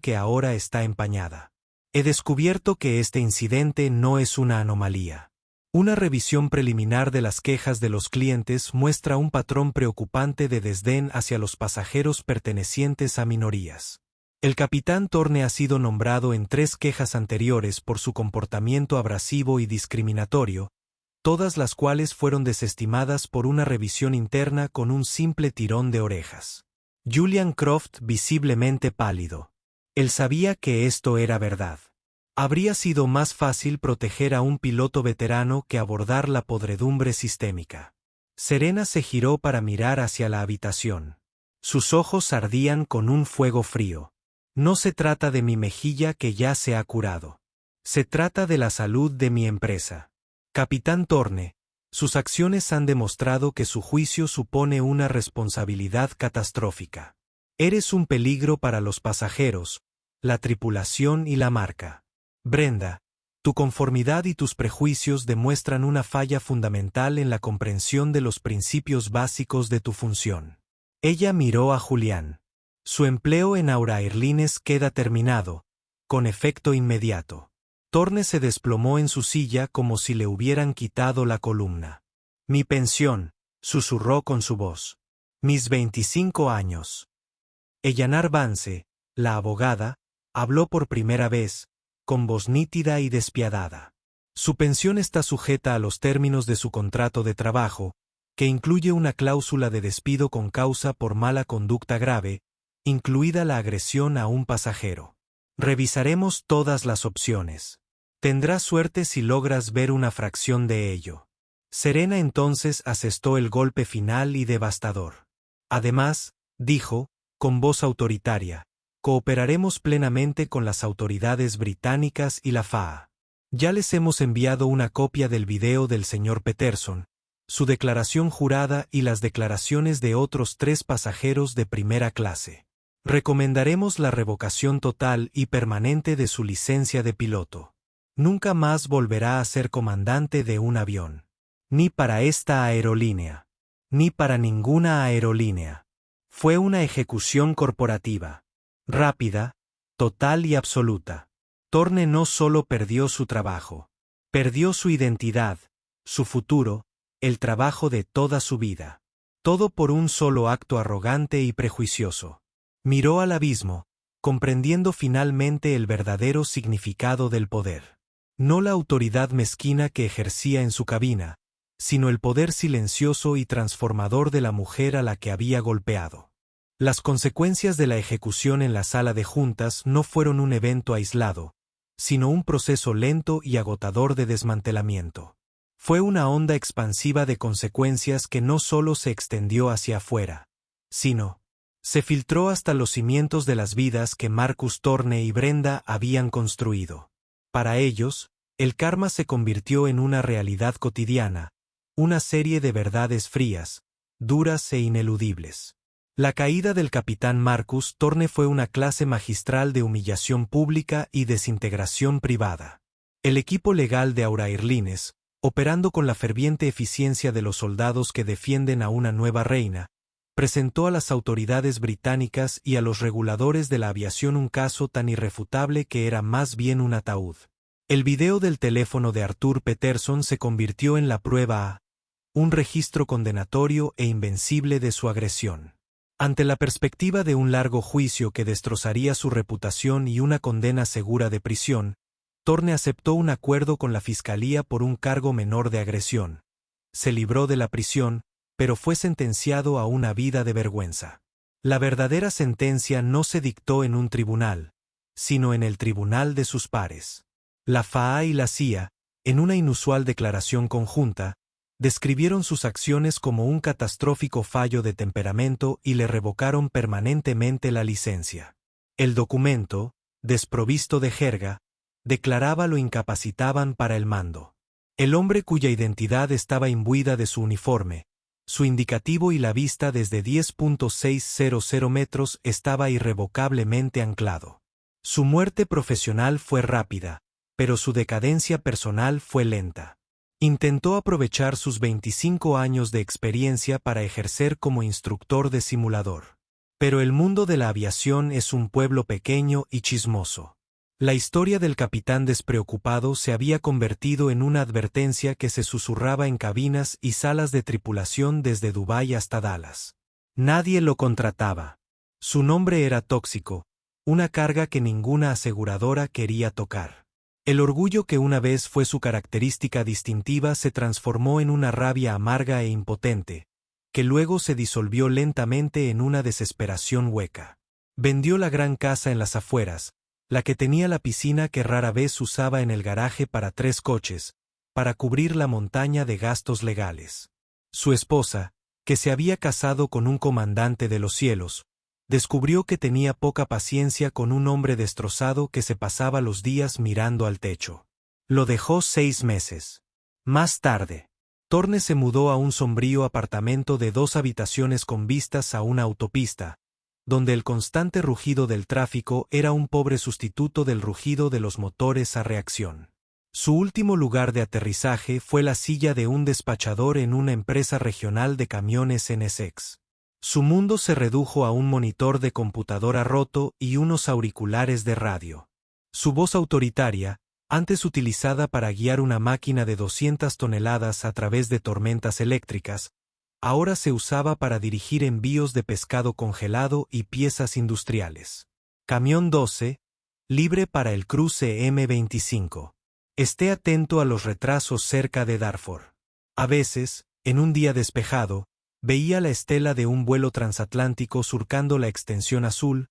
que ahora está empañada. He descubierto que este incidente no es una anomalía. Una revisión preliminar de las quejas de los clientes muestra un patrón preocupante de desdén hacia los pasajeros pertenecientes a minorías. El capitán Thorne ha sido nombrado en 3 quejas anteriores por su comportamiento abrasivo y discriminatorio, todas las cuales fueron desestimadas por una revisión interna con un simple tirón de orejas. Julian Croft visiblemente pálido. Él sabía que esto era verdad. Habría sido más fácil proteger a un piloto veterano que abordar la podredumbre sistémica. Serena se giró para mirar hacia la habitación. Sus ojos ardían con un fuego frío. No se trata de mi mejilla que ya se ha curado. Se trata de la salud de mi empresa. Capitán Thorne, sus acciones han demostrado que su juicio supone una responsabilidad catastrófica. Eres un peligro para los pasajeros, la tripulación y la marca. Brenda, tu conformidad y tus prejuicios demuestran una falla fundamental en la comprensión de los principios básicos de tu función. Ella miró a Julián. Su empleo en Aura Airlines queda terminado, con efecto inmediato. Thorne se desplomó en su silla como si le hubieran quitado la columna. Mi pensión, susurró con su voz. Mis 25 años. Eleanor Vance, la abogada, habló por primera vez, con voz nítida y despiadada. Su pensión está sujeta a los términos de su contrato de trabajo, que incluye una cláusula de despido con causa por mala conducta grave, incluida la agresión a un pasajero. Revisaremos todas las opciones. Tendrás suerte si logras ver una fracción de ello. Serena entonces asestó el golpe final y devastador. Además, dijo, con voz autoritaria: cooperaremos plenamente con las autoridades británicas y la FAA. Ya les hemos enviado una copia del video del señor Peterson, su declaración jurada y las declaraciones de otros 3 pasajeros de primera clase. Recomendaremos la revocación total y permanente de su licencia de piloto. Nunca más volverá a ser comandante de un avión. Ni para esta aerolínea. Ni para ninguna aerolínea. Fue una ejecución corporativa. Rápida, total y absoluta. Thorne no solo perdió su trabajo. Perdió su identidad, su futuro, el trabajo de toda su vida. Todo por un solo acto arrogante y prejuicioso. Miró al abismo, comprendiendo finalmente el verdadero significado del poder. No la autoridad mezquina que ejercía en su cabina, sino el poder silencioso y transformador de la mujer a la que había golpeado. Las consecuencias de la ejecución en la sala de juntas no fueron un evento aislado, sino un proceso lento y agotador de desmantelamiento. Fue una onda expansiva de consecuencias que no solo se extendió hacia afuera, sino se filtró hasta los cimientos de las vidas que Marcus Thorne y Brenda habían construido. Para ellos, el karma se convirtió en una realidad cotidiana, una serie de verdades frías, duras e ineludibles. La caída del capitán Marcus Thorne fue una clase magistral de humillación pública y desintegración privada. El equipo legal de Aura Airlines, operando con la ferviente eficiencia de los soldados que defienden a una nueva reina, presentó a las autoridades británicas y a los reguladores de la aviación un caso tan irrefutable que era más bien un ataúd. El video del teléfono de Arthur Peterson se convirtió en la prueba A, un registro condenatorio e invencible de su agresión. Ante la perspectiva de un largo juicio que destrozaría su reputación y una condena segura de prisión, Thorne aceptó un acuerdo con la fiscalía por un cargo menor de agresión. Se libró de la prisión, pero fue sentenciado a una vida de vergüenza. La verdadera sentencia no se dictó en un tribunal, sino en el tribunal de sus pares. La FAA y la CIA, en una inusual declaración conjunta, describieron sus acciones como un catastrófico fallo de temperamento y le revocaron permanentemente la licencia. El documento, desprovisto de jerga, declaraba lo incapacitaban para el mando. El hombre cuya identidad estaba imbuida de su uniforme, su indicativo y la vista desde 10.600 metros estaba irrevocablemente anclado. Su muerte profesional fue rápida, pero su decadencia personal fue lenta. Intentó aprovechar sus 25 años de experiencia para ejercer como instructor de simulador. Pero el mundo de la aviación es un pueblo pequeño y chismoso. La historia del capitán despreocupado se había convertido en una advertencia que se susurraba en cabinas y salas de tripulación desde Dubái hasta Dallas. Nadie lo contrataba. Su nombre era tóxico, una carga que ninguna aseguradora quería tocar. El orgullo que una vez fue su característica distintiva se transformó en una rabia amarga e impotente, que luego se disolvió lentamente en una desesperación hueca. Vendió la gran casa en las afueras, la que tenía la piscina que rara vez usaba en el garaje para 3 coches, para cubrir la montaña de gastos legales. Su esposa, que se había casado con un comandante de los cielos, descubrió que tenía poca paciencia con un hombre destrozado que se pasaba los días mirando al techo. Lo dejó 6 meses. Más tarde, Thorne se mudó a un sombrío apartamento de 2 habitaciones con vistas a una autopista, donde el constante rugido del tráfico era un pobre sustituto del rugido de los motores a reacción. Su último lugar de aterrizaje fue la silla de un despachador en una empresa regional de camiones en Essex. Su mundo se redujo a un monitor de computadora roto y unos auriculares de radio. Su voz autoritaria, antes utilizada para guiar una máquina de 200 toneladas a través de tormentas eléctricas, ahora se usaba para dirigir envíos de pescado congelado y piezas industriales. Camión 12, libre para el cruce M25. Esté atento a los retrasos cerca de Darfur. A veces, en un día despejado, veía la estela de un vuelo transatlántico surcando la extensión azul,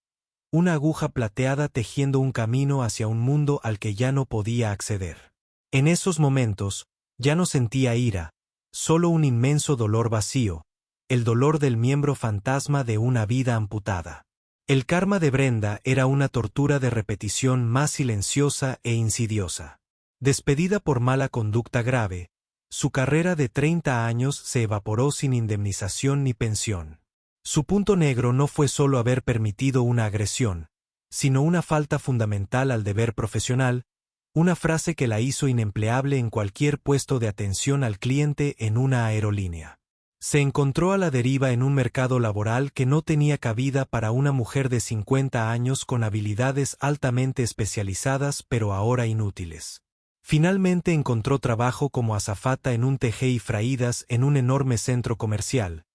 una aguja plateada tejiendo un camino hacia un mundo al que ya no podía acceder. En esos momentos, ya no sentía ira, solo un inmenso dolor vacío, el dolor del miembro fantasma de una vida amputada. El karma de Brenda era una tortura de repetición más silenciosa e insidiosa. Despedida por mala conducta grave, su carrera de 30 años se evaporó sin indemnización ni pensión. Su punto negro no fue solo haber permitido una agresión, sino una falta fundamental al deber profesional, una frase que la hizo inempleable en cualquier puesto de atención al cliente en una aerolínea. Se encontró a la deriva en un mercado laboral que no tenía cabida para una mujer de 50 años con habilidades altamente especializadas pero ahora inútiles. Finalmente encontró trabajo como azafata en un TG y Fraidas en un enorme centro comercial,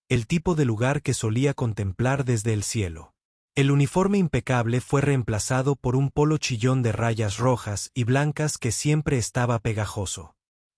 el tipo de lugar que solía contemplar desde el cielo. El uniforme impecable fue reemplazado por un polo chillón de rayas rojas y blancas que siempre estaba pegajoso.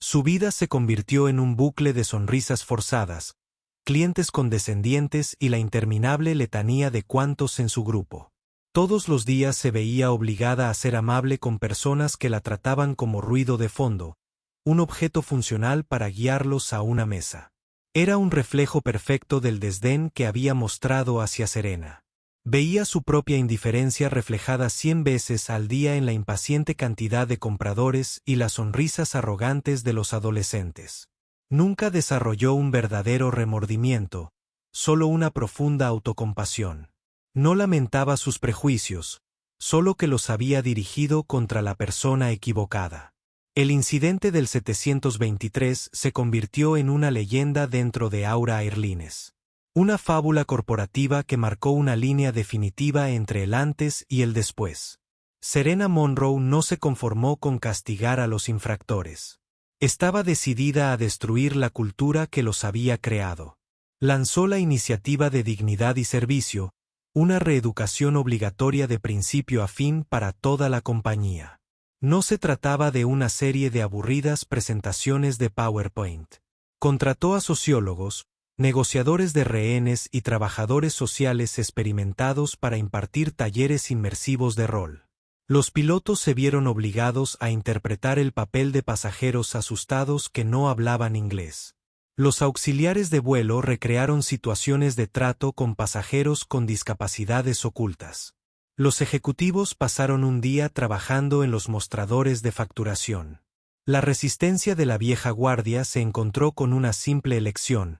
Su vida se convirtió en un bucle de sonrisas forzadas, clientes condescendientes y la interminable letanía de cuantos en su grupo. Todos los días se veía obligada a ser amable con personas que la trataban como ruido de fondo, un objeto funcional para guiarlos a una mesa. Era un reflejo perfecto del desdén que había mostrado hacia Serena. Veía su propia indiferencia reflejada 100 veces al día en la impaciente cantidad de compradores y las sonrisas arrogantes de los adolescentes. Nunca desarrolló un verdadero remordimiento, solo una profunda autocompasión. No lamentaba sus prejuicios, solo que los había dirigido contra la persona equivocada. El incidente del 723 se convirtió en una leyenda dentro de Aura Airlines. Una fábula corporativa que marcó una línea definitiva entre el antes y el después. Serena Monroe no se conformó con castigar a los infractores. Estaba decidida a destruir la cultura que los había creado. Lanzó la iniciativa de dignidad y servicio, una reeducación obligatoria de principio a fin para toda la compañía. No se trataba de una serie de aburridas presentaciones de PowerPoint. Contrató a sociólogos, negociadores de rehenes y trabajadores sociales experimentados para impartir talleres inmersivos de rol. Los pilotos se vieron obligados a interpretar el papel de pasajeros asustados que no hablaban inglés. Los auxiliares de vuelo recrearon situaciones de trato con pasajeros con discapacidades ocultas. Los ejecutivos pasaron un día trabajando en los mostradores de facturación. La resistencia de la vieja guardia se encontró con una simple elección: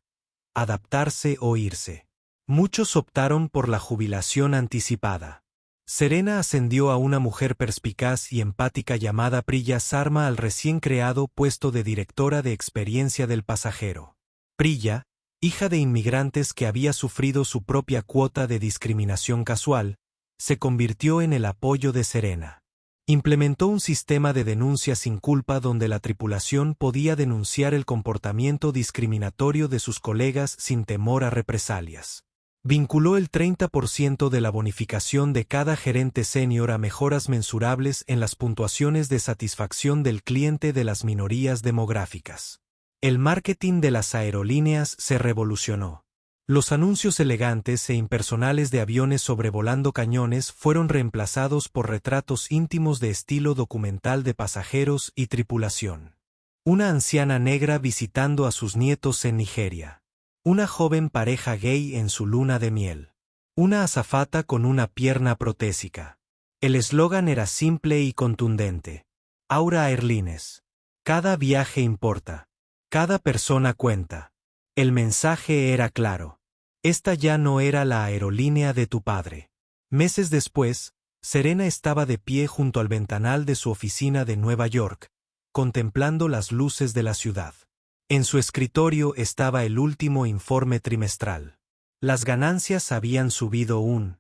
adaptarse o irse. Muchos optaron por la jubilación anticipada. Serena ascendió a una mujer perspicaz y empática llamada Priya Sarma al recién creado puesto de directora de experiencia del pasajero. Priya, hija de inmigrantes que había sufrido su propia cuota de discriminación casual, se convirtió en el apoyo de Serena. Implementó un sistema de denuncia sin culpa donde la tripulación podía denunciar el comportamiento discriminatorio de sus colegas sin temor a represalias. Vinculó el 30% de la bonificación de cada gerente senior a mejoras mensurables en las puntuaciones de satisfacción del cliente de las minorías demográficas. El marketing de las aerolíneas se revolucionó. Los anuncios elegantes e impersonales de aviones sobrevolando cañones fueron reemplazados por retratos íntimos de estilo documental de pasajeros y tripulación. Una anciana negra visitando a sus nietos en Nigeria. Una joven pareja gay en su luna de miel. Una azafata con una pierna protésica. El eslogan era simple y contundente. Aura Airlines. Cada viaje importa. Cada persona cuenta. El mensaje era claro. Esta ya no era la aerolínea de tu padre. Meses después, Serena estaba de pie junto al ventanal de su oficina de Nueva York, contemplando las luces de la ciudad. En su escritorio estaba el último informe trimestral. Las ganancias habían subido un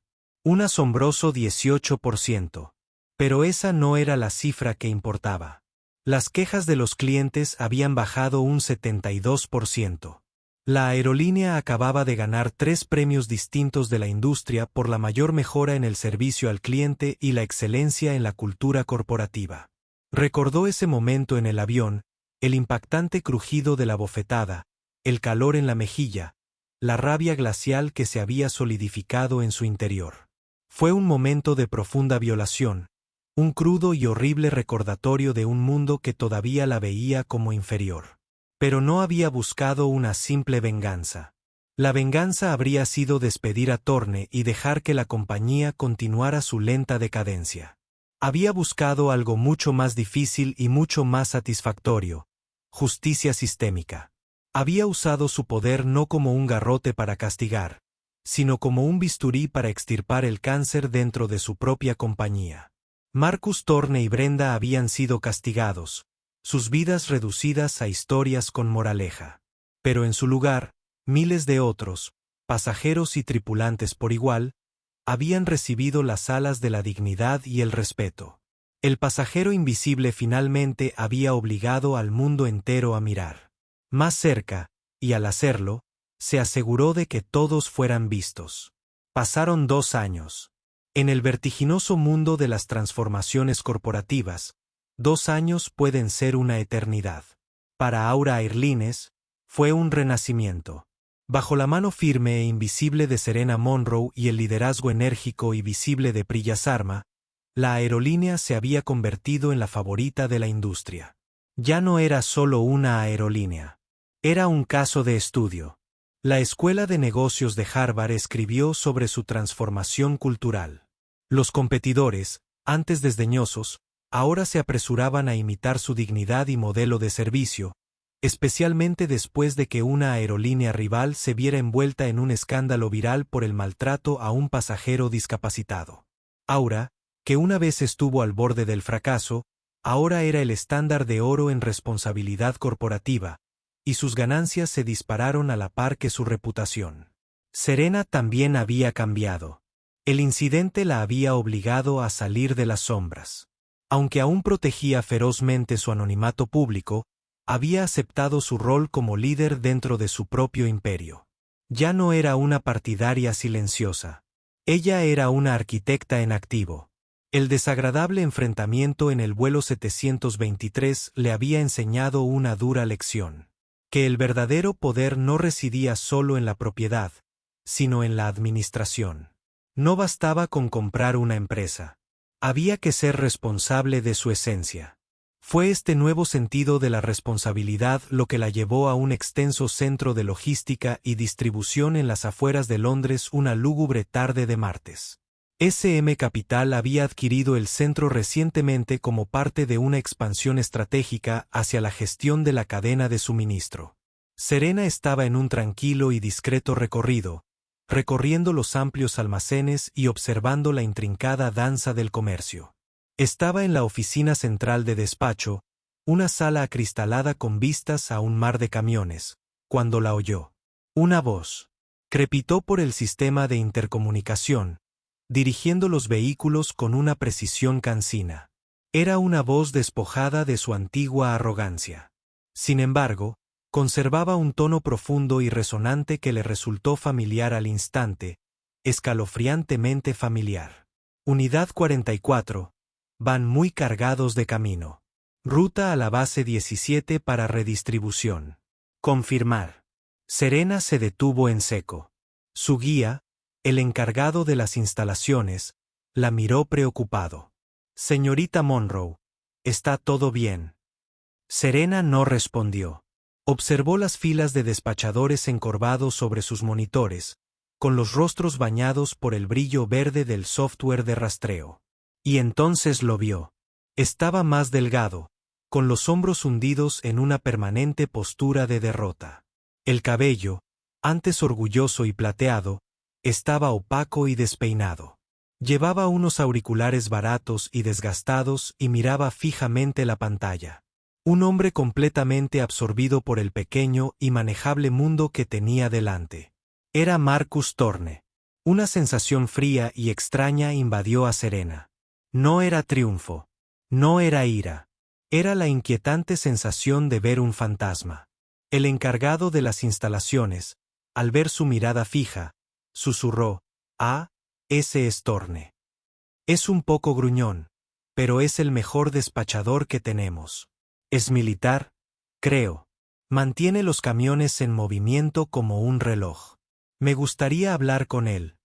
asombroso 18%. Pero esa no era la cifra que importaba. Las quejas de los clientes habían bajado un 72%. La aerolínea acababa de ganar 3 premios distintos de la industria por la mayor mejora en el servicio al cliente y la excelencia en la cultura corporativa. Recordó ese momento en el avión, el impactante crujido de la bofetada, el calor en la mejilla, la rabia glacial que se había solidificado en su interior. Fue un momento de profunda violación, un crudo y horrible recordatorio de un mundo que todavía la veía como inferior. Pero no había buscado una simple venganza. La venganza habría sido despedir a Thorne y dejar que la compañía continuara su lenta decadencia. Había buscado algo mucho más difícil y mucho más satisfactorio: justicia sistémica. Había usado su poder no como un garrote para castigar, sino como un bisturí para extirpar el cáncer dentro de su propia compañía. Marcus Thorne y Brenda habían sido castigados, sus vidas reducidas a historias con moraleja. Pero en su lugar, miles de otros, pasajeros y tripulantes por igual, habían recibido las alas de la dignidad y el respeto. El pasajero invisible finalmente había obligado al mundo entero a mirar más cerca, y al hacerlo, se aseguró de que todos fueran vistos. Pasaron 2 años. En el vertiginoso mundo de las transformaciones corporativas, 2 años pueden ser una eternidad. Para Aura Airlines, fue un renacimiento. Bajo la mano firme e invisible de Serena Monroe y el liderazgo enérgico y visible de Priya Sharma, la aerolínea se había convertido en la favorita de la industria. Ya no era solo una aerolínea. Era un caso de estudio. La Escuela de Negocios de Harvard escribió sobre su transformación cultural. Los competidores, antes desdeñosos, ahora se apresuraban a imitar su dignidad y modelo de servicio, especialmente después de que una aerolínea rival se viera envuelta en un escándalo viral por el maltrato a un pasajero discapacitado. Aura, que una vez estuvo al borde del fracaso, ahora era el estándar de oro en responsabilidad corporativa, y sus ganancias se dispararon a la par que su reputación. Serena también había cambiado. El incidente la había obligado a salir de las sombras. Aunque aún protegía ferozmente su anonimato público, había aceptado su rol como líder dentro de su propio imperio. Ya no era una partidaria silenciosa. Ella era una arquitecta en activo. El desagradable enfrentamiento en el vuelo 723 le había enseñado una dura lección: que el verdadero poder no residía solo en la propiedad, sino en la administración. No bastaba con comprar una empresa. Había que ser responsable de su esencia. Fue este nuevo sentido de la responsabilidad lo que la llevó a un extenso centro de logística y distribución en las afueras de Londres una lúgubre tarde de martes. SM Capital había adquirido el centro recientemente como parte de una expansión estratégica hacia la gestión de la cadena de suministro. Serena estaba en un tranquilo y discreto recorrido, recorriendo los amplios almacenes y observando la intrincada danza del comercio. Estaba en la oficina central de despacho, una sala acristalada con vistas a un mar de camiones, cuando la oyó. Una voz crepitó por el sistema de intercomunicación, dirigiendo los vehículos con una precisión cansina. Era una voz despojada de su antigua arrogancia. Sin embargo, conservaba un tono profundo y resonante que le resultó familiar al instante, escalofriantemente familiar. Unidad 44. Van muy cargados de camino. Ruta a la base 17 para redistribución. Confirmar. Serena se detuvo en seco. Su guía, el encargado de las instalaciones, la miró preocupado. Señorita Monroe, ¿está todo bien? Serena no respondió. Observó las filas de despachadores encorvados sobre sus monitores, con los rostros bañados por el brillo verde del software de rastreo. Y entonces lo vio. Estaba más delgado, con los hombros hundidos en una permanente postura de derrota. El cabello, antes orgulloso y plateado, estaba opaco y despeinado. Llevaba unos auriculares baratos y desgastados y miraba fijamente la pantalla. Un hombre completamente absorbido por el pequeño y manejable mundo que tenía delante. Era Marcus Thorne. Una sensación fría y extraña invadió a Serena. No era triunfo. No era ira. Era la inquietante sensación de ver un fantasma. El encargado de las instalaciones, al ver su mirada fija, susurró: «Ah, ese es Thorne. Es un poco gruñón, pero es el mejor despachador que tenemos. Es militar, creo. Mantiene los camiones en movimiento como un reloj. Me gustaría hablar con él»,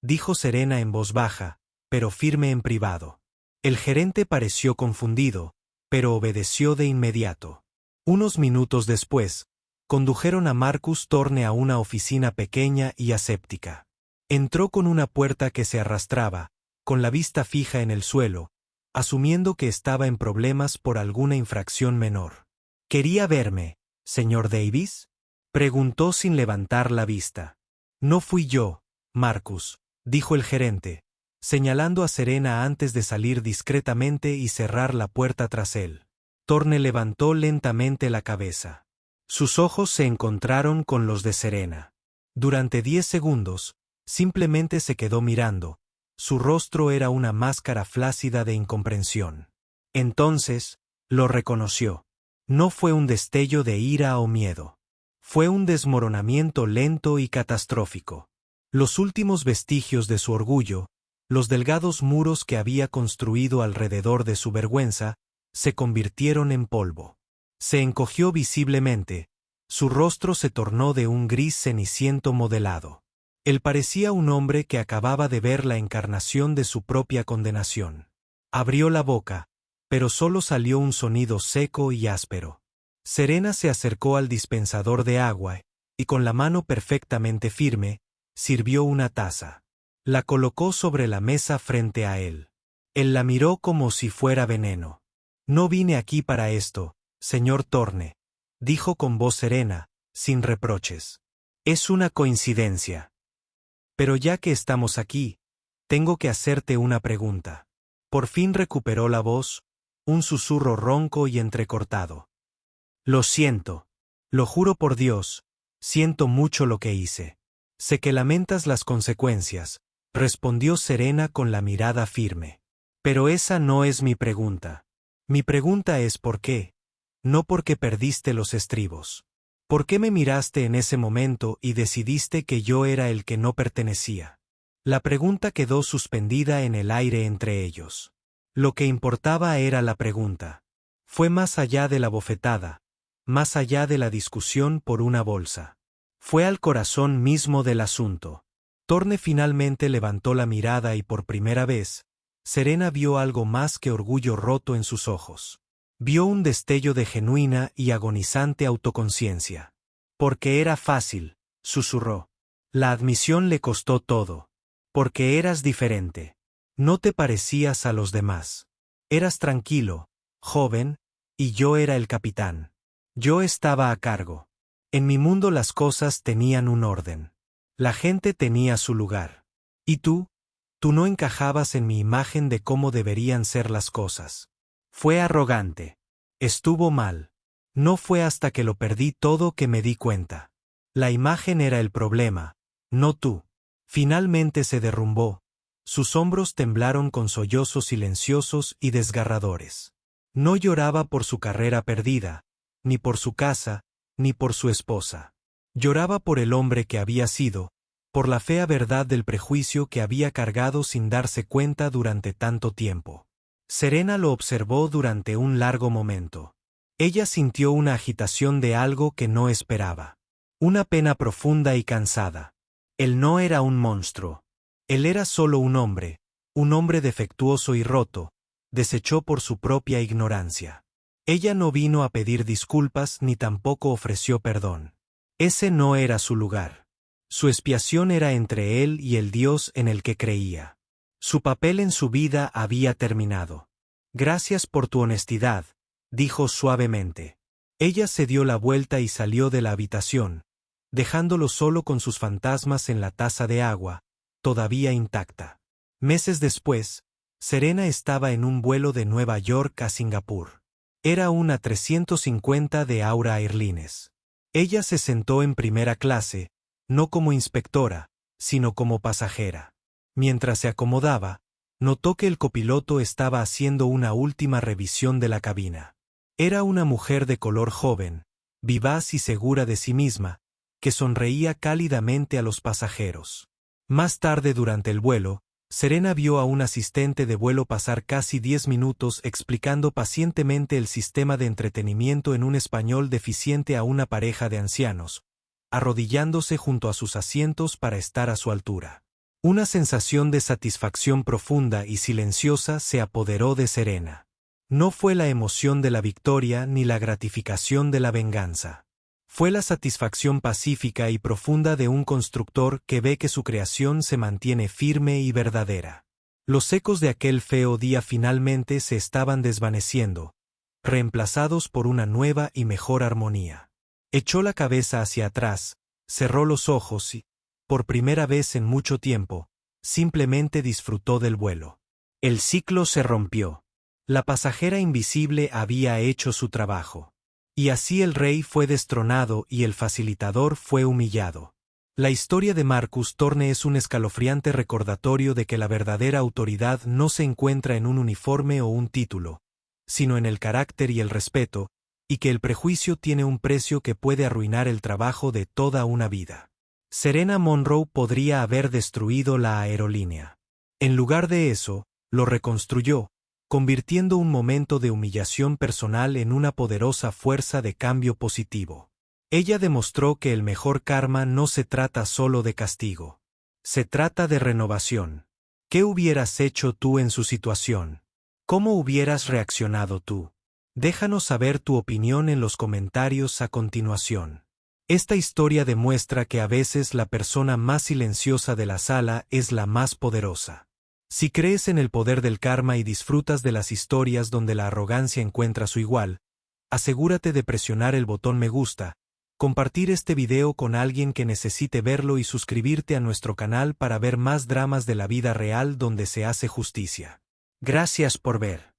dijo Serena en voz baja, pero firme en privado. El gerente pareció confundido, pero obedeció de inmediato. Unos minutos después, Condujeron a Marcus Thorne a una oficina pequeña y aséptica. Entró con una puerta que se arrastraba, con la vista fija en el suelo, asumiendo que estaba en problemas por alguna infracción menor. ¿Quería verme, señor Davis?, preguntó sin levantar la vista. No fui yo, Marcus, dijo el gerente, señalando a Serena antes de salir discretamente y cerrar la puerta tras él. Thorne levantó lentamente la cabeza. Sus ojos se encontraron con los de Serena. Durante 10 segundos, simplemente se quedó mirando. Su rostro era una máscara flácida de incomprensión. Entonces, lo reconoció. No fue un destello de ira o miedo. Fue un desmoronamiento lento y catastrófico. Los últimos vestigios de su orgullo, los delgados muros que había construido alrededor de su vergüenza, se convirtieron en polvo. Se encogió visiblemente, su rostro se tornó de un gris ceniciento modelado. Él parecía un hombre que acababa de ver la encarnación de su propia condenación. Abrió la boca, pero solo salió un sonido seco y áspero. Serena se acercó al dispensador de agua y con la mano perfectamente firme, sirvió una taza. La colocó sobre la mesa frente a él. Él la miró como si fuera veneno. No vine aquí para esto, señor Thorne, dijo con voz serena, sin reproches. Es una coincidencia. Pero ya que estamos aquí, tengo que hacerte una pregunta. Por fin recuperó la voz, un susurro ronco y entrecortado. Lo siento. Lo juro por Dios, siento mucho lo que hice. Sé que lamentas las consecuencias, respondió Serena con la mirada firme. Pero esa no es mi pregunta. Mi pregunta es ¿por qué? No porque perdiste los estribos. ¿Por qué me miraste en ese momento y decidiste que yo era el que no pertenecía? La pregunta quedó suspendida en el aire entre ellos. Lo que importaba era la pregunta. Fue más allá de la bofetada, más allá de la discusión por una bolsa. Fue al corazón mismo del asunto. Thorne finalmente levantó la mirada y por primera vez, Serena vio algo más que orgullo roto en sus ojos. Vio un destello de genuina y agonizante autoconciencia. Porque era fácil, susurró. La admisión le costó todo. Porque eras diferente. No te parecías a los demás. Eras tranquilo, joven, y yo era el capitán. Yo estaba a cargo. En mi mundo las cosas tenían un orden. La gente tenía su lugar. ¿Y tú? Tú no encajabas en mi imagen de cómo deberían ser las cosas. Fue arrogante. Estuvo mal. No fue hasta que lo perdí todo que me di cuenta. La imagen era el problema, no tú. Finalmente se derrumbó. Sus hombros temblaron con sollozos silenciosos y desgarradores. No lloraba por su carrera perdida, ni por su casa, ni por su esposa. Lloraba por el hombre que había sido, por la fea verdad del prejuicio que había cargado sin darse cuenta durante tanto tiempo. Serena lo observó durante un largo momento. Ella sintió una agitación de algo que no esperaba. Una pena profunda y cansada. Él no era un monstruo. Él era solo un hombre defectuoso y roto, deshecho por su propia ignorancia. Ella no vino a pedir disculpas ni tampoco ofreció perdón. Ese no era su lugar. Su expiación era entre él y el Dios en el que creía. Su papel en su vida había terminado. Gracias por tu honestidad, dijo suavemente. Ella se dio la vuelta y salió de la habitación, dejándolo solo con sus fantasmas en la taza de agua, todavía intacta. Meses después, Serena estaba en un vuelo de Nueva York a Singapur. Era una 350 de Aura Airlines. Ella se sentó en primera clase, no como inspectora, sino como pasajera. Mientras se acomodaba, notó que el copiloto estaba haciendo una última revisión de la cabina. Era una mujer de color joven, vivaz y segura de sí misma, que sonreía cálidamente a los pasajeros. Más tarde durante el vuelo, Serena vio a un asistente de vuelo pasar casi 10 minutos explicando pacientemente el sistema de entretenimiento en un español deficiente a una pareja de ancianos, arrodillándose junto a sus asientos para estar a su altura. Una sensación de satisfacción profunda y silenciosa se apoderó de Serena. No fue la emoción de la victoria ni la gratificación de la venganza. Fue la satisfacción pacífica y profunda de un constructor que ve que su creación se mantiene firme y verdadera. Los ecos de aquel feo día finalmente se estaban desvaneciendo, reemplazados por una nueva y mejor armonía. Echó la cabeza hacia atrás, cerró los ojos y, por primera vez en mucho tiempo, simplemente disfrutó del vuelo. El ciclo se rompió. La pasajera invisible había hecho su trabajo. Y así el rey fue destronado y el facilitador fue humillado. La historia de Marcus Thorne es un escalofriante recordatorio de que la verdadera autoridad no se encuentra en un uniforme o un título, sino en el carácter y el respeto, y que el prejuicio tiene un precio que puede arruinar el trabajo de toda una vida. Serena Monroe podría haber destruido la aerolínea. En lugar de eso, lo reconstruyó, convirtiendo un momento de humillación personal en una poderosa fuerza de cambio positivo. Ella demostró que el mejor karma no se trata solo de castigo. Se trata de renovación. ¿Qué hubieras hecho tú en su situación? ¿Cómo hubieras reaccionado tú? Déjanos saber tu opinión en los comentarios a continuación. Esta historia demuestra que a veces la persona más silenciosa de la sala es la más poderosa. Si crees en el poder del karma y disfrutas de las historias donde la arrogancia encuentra su igual, asegúrate de presionar el botón me gusta, compartir este video con alguien que necesite verlo y suscribirte a nuestro canal para ver más dramas de la vida real donde se hace justicia. Gracias por ver.